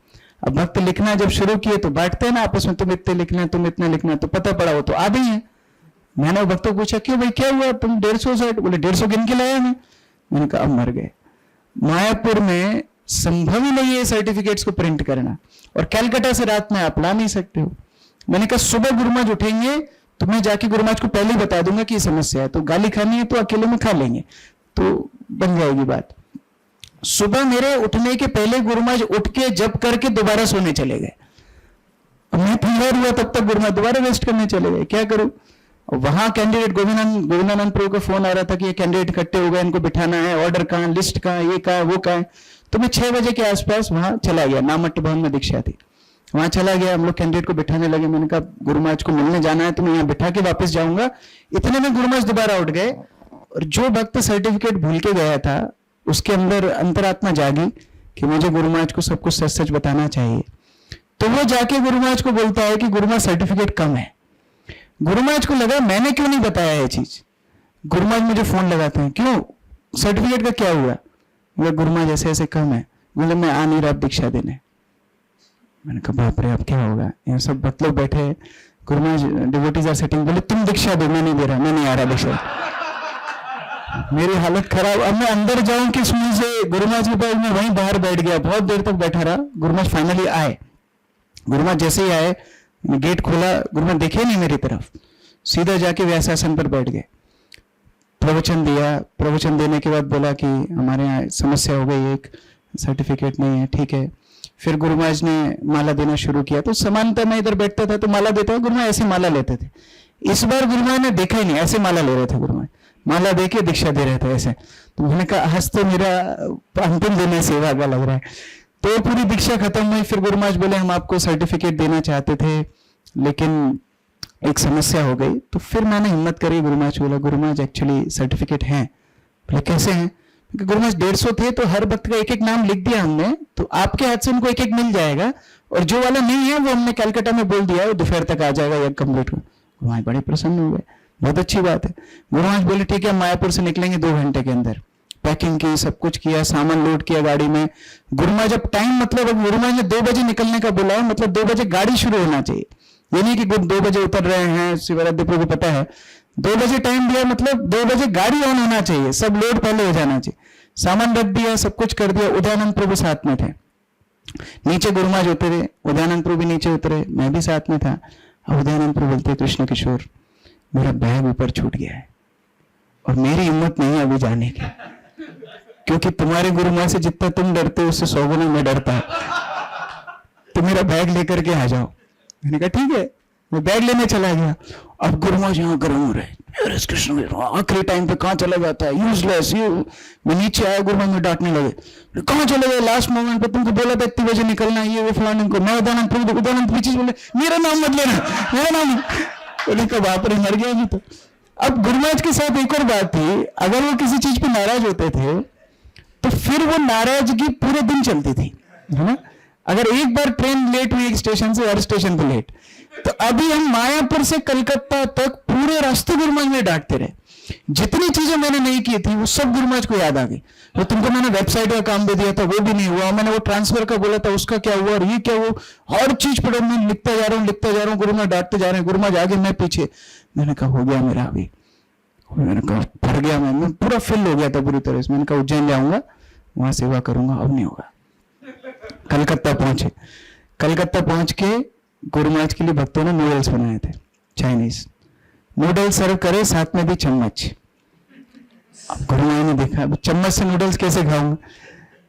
अब भक्त लिखना जब शुरू किए तो बांटते हैं ना आपस में, तुम इतने लिखना, तुम इतना लिखना, तो पता पड़ा वो तो आधे ही है। मैंने वो भक्तों को पूछा क्यों भाई क्या हुआ, तुम 150 सर्ट? बोले 150 गिन के लाया मैं। मैंने कहा अब मर गए। मायापुर में संभव ही नहीं है सर्टिफिकेट्स को प्रिंट करना, और कैलकाटा से रात में आप ला नहीं सकते हो। मैंने कहा सुबह गुरु महाराज उठेंगे तो मैं जाके गुरु महाराज को पहले ही बता दूंगा कि ये समस्या है, तो गाली खानी है तो अकेले में खा लेंगे, तो बन जाएगी बात। सुबह मेरे उठने के पहले गुरु महाराज उठ के जब करके दोबारा सोने चले गए। मैं तैयार हुआ तब तक गुरु महाराज दोबारा रेस्ट करने चले गए। क्या करूं? वहां कैंडिडेट गोविंदानंद प्रभु का फोन आ रहा था कि ये कैंडिडेट इकट्ठे हो गए, इनको बिठाना है, ऑर्डर कहाँ, लिस्ट कहाँ, ये कहाँ, वो कहाँ। तो मैं 6 बजे के आसपास वहां चला गया, नामट्ट भवन में दीक्षा थी, वहां चला गया। हम लोग कैंडिडेट को बिठाने लगे। मैंने कहा गुरु महाराज को मिलने जाना है तो मैं यहाँ बिठा के वापस जाऊंगा। इतने में गुरु महाराज दोबारा उठ गए, और जो भक्त सर्टिफिकेट भूल के गया था उसके अंदर अंतरात्मा जागी कि मुझे गुरु महाराज को सब कुछ सच सच बताना चाहिए। तो वो जाके गुरु महाराज को बोलता है कि गुरु महाराज सर्टिफिकेट कम है। गुरु महाराज को लगा मैंने क्यों नहीं बताया ये चीज। गुरु महाराज मुझे फोन लगाते हैं, क्यों सर्टिफिकेट का क्या हुआ? बोले गुरु महाराज ऐसे ऐसे कम है। बोले मैं आ नहीं रहा दीक्षा देने। मैंने कहा बाप रे अब क्या होगा, यहाँ सब भक्त लोग बैठे हैं, Guru Maharaj devotees are sitting. बोले तुम दीक्षा दो, मैं नहीं दे रहा, मैं नहीं आ रहा दीक्षा। मेरी हालत खराब। अब मैं अंदर जाऊं किस मुंह से? गुरु महाराज के पास मैं वहीं बाहर बैठ गया, बहुत देर तक बैठा रहा। गुरु महाराज फाइनली आए। गुरु महाराज जैसे ही आए, गेट खोला, गुरु महाराज देखे नहीं मेरी तरफ, सीधा जाके व्यासासन पर बैठ गए। प्रवचन दिया। प्रवचन देने के बाद बोला कि हमारे यहाँ समस्या हो गई, एक सर्टिफिकेट नहीं है, ठीक है। फिर गुरु महाराज ने माला देना शुरू किया। तो समानता मैं इधर बैठता था तो माला देता, गुरु महाराज ऐसे माला लेते थे। इस बार गुरु महाराज ने देखा ही नहीं, ऐसे माला ले रहे थे गुरु महाराज, माला देके दीक्षा दे रहे थे ऐसे। तो मैंने कहा हंस तो मेरा अंतिम दिन है सेवा का लग रहा है। तो पूरी दीक्षा खत्म हुई। फिर गुरु महाराज बोले हम आपको सर्टिफिकेट देना चाहते थे लेकिन एक समस्या हो गई। तो फिर मैंने हिम्मत करी, गुरु महाराज बोला गुरु महाराज एक्चुअली सर्टिफिकेट हैं। बोले कैसे हैं? गुरु महाराज 150 थे तो हर भक्त का एक एक नाम लिख दिया हमने, तो आपके हाथ से उनको एक एक मिल जाएगा, और जो वाला नहीं है वो हमने कलकत्ता में बोल दिया, वो दोपहर तक आ जाएगा या कंप्लीट हो। गुरु महाराज बड़े प्रसन्न हुए, बहुत अच्छी बात है। गुरु महाराज बोले ठीक है मायापुर से निकलेंगे 2 घंटे के अंदर। पैकिंग की, सब कुछ किया, सामान लोड किया गाड़ी में। गुरु महाराज जब टाइम मतलब गुरु महाराज ने 2 बजे निकलने का बोला, मतलब 2 बजे गाड़ी शुरू होना चाहिए, ये नहीं कि 2 बजे उतर रहे हैं, शिवरात्रि प्रभु को पता है 2 बजे टाइम दिया, मतलब 2 बजे गाड़ी ऑन होना चाहिए, सब लोड पहले हो जाना चाहिए। सामान रख दिया, सब कुछ कर दिया। उदयानंद प्रभु साथ में थे, नीचे गुरु महाराज उतरे, उदयानंद प्रभु भी नीचे उतरे, मैं भी साथ में था। अब उदयानंद प्रभु बोलते कृष्ण किशोर मेरा बैग ऊपर छूट गया है और मेरी हिम्मत नहीं है अभी जाने की, क्योंकि तुम्हारे गुरु महाराज से जितना तुम डरते हो उससे 100 गुना मैं डरता है, तो मेरा बैग लेकर के आ जाओ। मैंने कहा ठीक है, मैं बैग लेने चला गया। अब गुरु महाराज यहाँ गर्म हो रहे, कृष्ण आखिरी टाइम पे कहाँ चला जाता है, यूजलेस। मैं नीचे आया, गुरु महाराज डांटने लगे, कहाँ चले गए लास्ट मोमेंट पे, तुमको बोला था इतने बजे निकलना, ये वो फलाने को। मैं उदयानंद पीछे बोले मेरा नाम मत लेना, मेरा नाम। बोले कब बाप रे मर गया अभी तो। अब गुरु महाराज के साथ एक और बात थी, अगर वो किसी चीज पे नाराज होते थे तो फिर वो नाराजगी पूरे दिन चलती थी, है ना। अगर एक बार ट्रेन लेट हुई एक स्टेशन से, हर स्टेशन पे लेट। तो अभी हम मायापुर से कलकत्ता तक पूरे रास्ते गुरु महाराज में डांटते रहे। जितनी चीजें मैंने नहीं की थी वो सब गुरु महाराज को याद आ गई। वो तुमको मैंने वेबसाइट का काम दे दिया था, वो भी नहीं हुआ। मैंने वो ट्रांसफर का बोला था, उसका क्या हुआ, और ये क्या हुआ, हर चीज पर मैं लिखता जा रहा हूँ, गुरु महाराज डांटते जा रहे हैं, गुरु महाराज आगे मैं पीछे। मैंने कहा हो गया मेरा अभी, मैंने कहा भर गया, मैं पूरा फिल हो गया था पूरी तरह से। मैंने कहा उज्जैन जाऊंगा, वहां सेवा करूंगा, अब नहीं होगा। कलकत्ता पहुंचे, कलकत्ता पहुंच के गुरु महाराज के लिए भक्तों ने नूडल्स बनाए थे, चाइनीज नूडल्स सर्व करे, साथ में भी चम्मच। अब गुरु महाराज ने देखा अब चम्मच से नूडल्स कैसे खाऊंगा,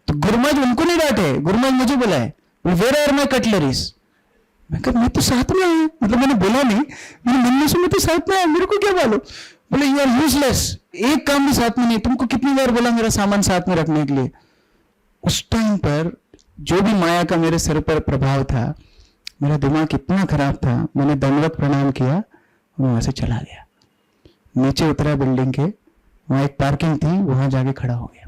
तो गुरु महाराज उनको नहीं डांटे, गुरु महाराज मुझे बुलाए, वेयर आर माय कटलरीज। मैं कहा मैं तो साथ में आया, मतलब मैंने बोला नहीं, मेरे मन में से मैं तो साथ में आया, मेरे को क्या मालूम। बोले यू आर यूजलेस, एक काम भी साथ में नहीं, तुमको कितनी बार बोला मेरा सामान साथ में रखने के लिए। उस टाइम पर जो भी माया का मेरे सिर पर प्रभाव था, मेरा दिमाग इतना खराब था, मैंने दंडवत प्रणाम किया और वहां से चला गया। नीचे उतरा बिल्डिंग के, वहां एक पार्किंग थी, वहां जाके खड़ा हो गया।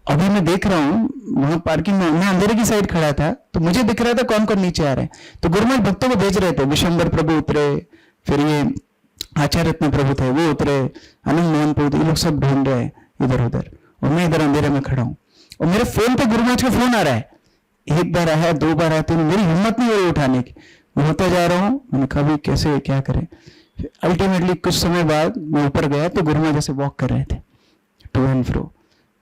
अभी मैं देख रहा हूं वहां पार्किंग में, मैं अंदर की साइड खड़ा था, तो मुझे दिख रहा था कौन कौन नीचे आ रहे हैं। तो गुरु महाराज भक्तों को भेज रहे थे, विशंबर प्रभु उतरे, फिर ये आचार्य रत्न प्रभु थे वो उतरे, आनंद मोहन प्रभु, ये लोग सब ढूंढ रहे हैं इधर उधर, और मैं इधर अंधेरे में खड़ा हूं। और मेरे फोन पे गुरु महाराज का फोन आ रहा है, एक बार आया, दो बार आया, तो मेरी हिम्मत नहीं हो रही उठाने की। मैं होता जा रहा हूँ, मैंने कहा भी कैसे क्या करें। अल्टीमेटली कुछ समय बाद मैं ऊपर गया तो गुरु महाराज जैसे वॉक कर रहे थे टू एंड फ्रो।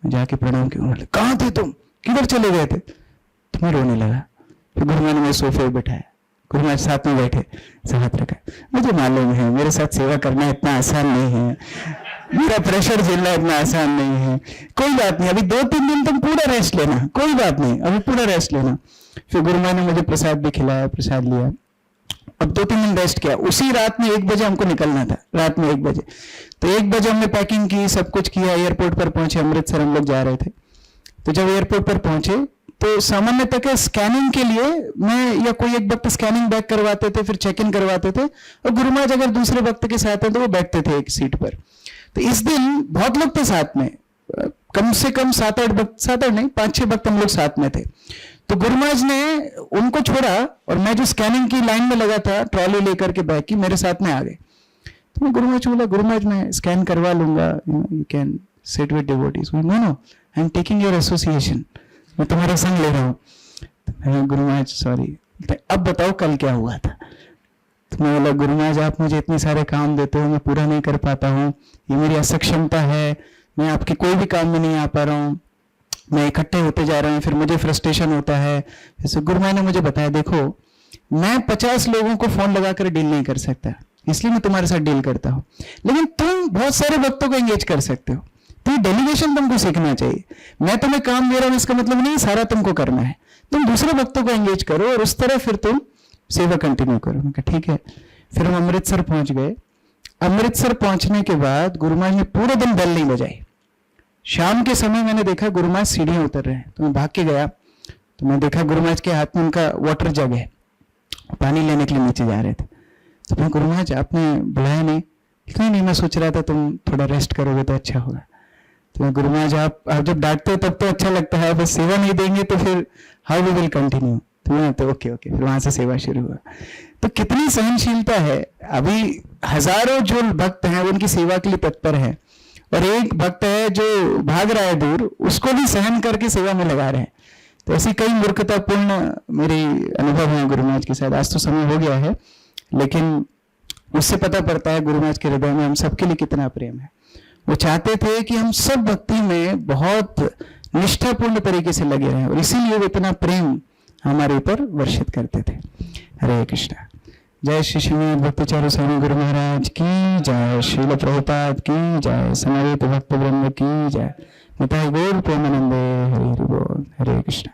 जाके प्रणाम किया, उन्होंने कहाँ थे तुम, किधर चले गए थे। तो मैं रोने लगा। फिर गुरु महाराज ने मेरे सोफे पे बिठाया, गुरु महाराज साथ में बैठे, हाथ रखा। मुझे मालूम है मेरे साथ सेवा करना इतना आसान नहीं है, मेरा प्रेशर झेलना इतना आसान नहीं है, कोई बात नहीं, अभी 2-3 दिन तुम पूरा रेस्ट लेना, कोई बात नहीं, अभी पूरा रेस्ट लेना। फिर गुरु महाराज ने मुझे प्रसाद भी खिलाया, प्रसाद लिया। अब 2-3 दिन रेस्ट किया। उसी रात में 1 बजे हमको निकलना था, रात में 1 बजे। तो 1 बजे हमने पैकिंग की, सब कुछ किया, एयरपोर्ट पर पहुंचे, अमृतसर हम लोग जा रहे थे। तो जब एयरपोर्ट पर पहुंचे तो सामान्यतः स्कैनिंग के लिए मैं या कोई एक वक्त स्कैनिंग बैक करवाते थे, फिर चेक इन करवाते थे, और गुरु महाराज अगर दूसरे वक्त के साथ हैं तो वो बैठते थे एक सीट पर। तो इस दिन बहुत लोग थे साथ में, कम से कम 7-8 वक्त, 7-8 नहीं 5-6 वक्त हम लोग साथ में थे। तो गुरु महाराज ने उनको छोड़ा और मैं जो स्कैनिंग की लाइन में लगा था ट्रॉली लेकर के बैग की, मेरे साथ में आ गए। तो मैं गुरु महाराज बोला, गुरु महाराज मैं स्कैन करवा लूंगा, you can sit with devotees. No no, I am taking your association, मैं तुम्हारा संग ले रहा हूँ। तो गुरु महाराज सॉरी, अब बताओ कल क्या हुआ था। तो मैं बोला गुरु महाराज आप मुझे इतने सारे काम देते हो, मैं पूरा नहीं कर पाता हूँ, ये मेरी असक्षमता है, मैं आपके कोई भी काम में नहीं आ पा रहा हूँ, मैं इकट्ठे होते जा रहे हैं, फिर मुझे फ्रस्ट्रेशन होता है। जैसे गुरु महाराज ने मुझे बताया, देखो मैं 50 लोगों को फोन लगाकर डील नहीं कर सकता, इसलिए मैं तुम्हारे साथ डील करता हूँ, लेकिन तुम बहुत सारे भक्तों को एंगेज कर सकते हो, तो डेलीगेशन तुमको सीखना चाहिए। मैं तुम्हें काम दे रहा हूँ इसका मतलब नहीं सारा तुमको करना है, तुम दूसरे भक्तों को एंगेज करो और उस तरह फिर तुम सेवा कंटिन्यू करो। मैं कहा ठीक है। फिर हम अमृतसर पहुंच गए। अमृतसर पहुंचने के बाद गुरु महाराज ने पूरे दिन बेल नहीं बजाई। शाम के समय मैंने देखा गुरु महाराज सीढ़ियां उतर रहे हैं, तो मैं भाग के गया, तो मैं देखा गुरु महाराज के हाथ में उनका वाटर जग है, पानी लेने के लिए नीचे जा रहे थे। तो मैं गुरु महाराज आपने बुलाया नहीं? नहीं, मैं सोच रहा था तुम थोड़ा रेस्ट करोगे तो अच्छा होगा। तो मैं गुरु महाराज आप जब डांटते हो तब तो अच्छा लगता है, बस सेवा नहीं देंगे तो फिर हाउ वी विल कंटिन्यू। तो मैं तो ओके, फिर वहां से सेवा शुरू हुआ। तो कितनी सहनशीलता है। अभी हजारों जो भक्त हैं उनकी सेवा के लिए तत्पर है, और एक भक्त है जो भाग रहा है दूर, उसको भी सहन करके सेवा में लगा रहे हैं। तो ऐसी कई मूर्खतापूर्ण मेरी अनुभव है गुरु महाराज के साथ। आज तो समय हो गया है, लेकिन उससे पता पड़ता है गुरु महाराज के हृदय में हम सबके लिए कितना प्रेम है। वो चाहते थे कि हम सब भक्ति में बहुत निष्ठापूर्ण तरीके से लगे रहें, और इसीलिए वो इतना प्रेम हमारे ऊपर वर्षित करते थे। हरे कृष्णा। जय श्री श्रीमद् भक्तिचार्य स्वामी गुरु महाराज की जय, श्रील प्रभुपाद की जय, समवेत भक्त वृंद की जय, निताई गौर प्रेमानंदे। हरि हरि बोल। हरे कृष्णा।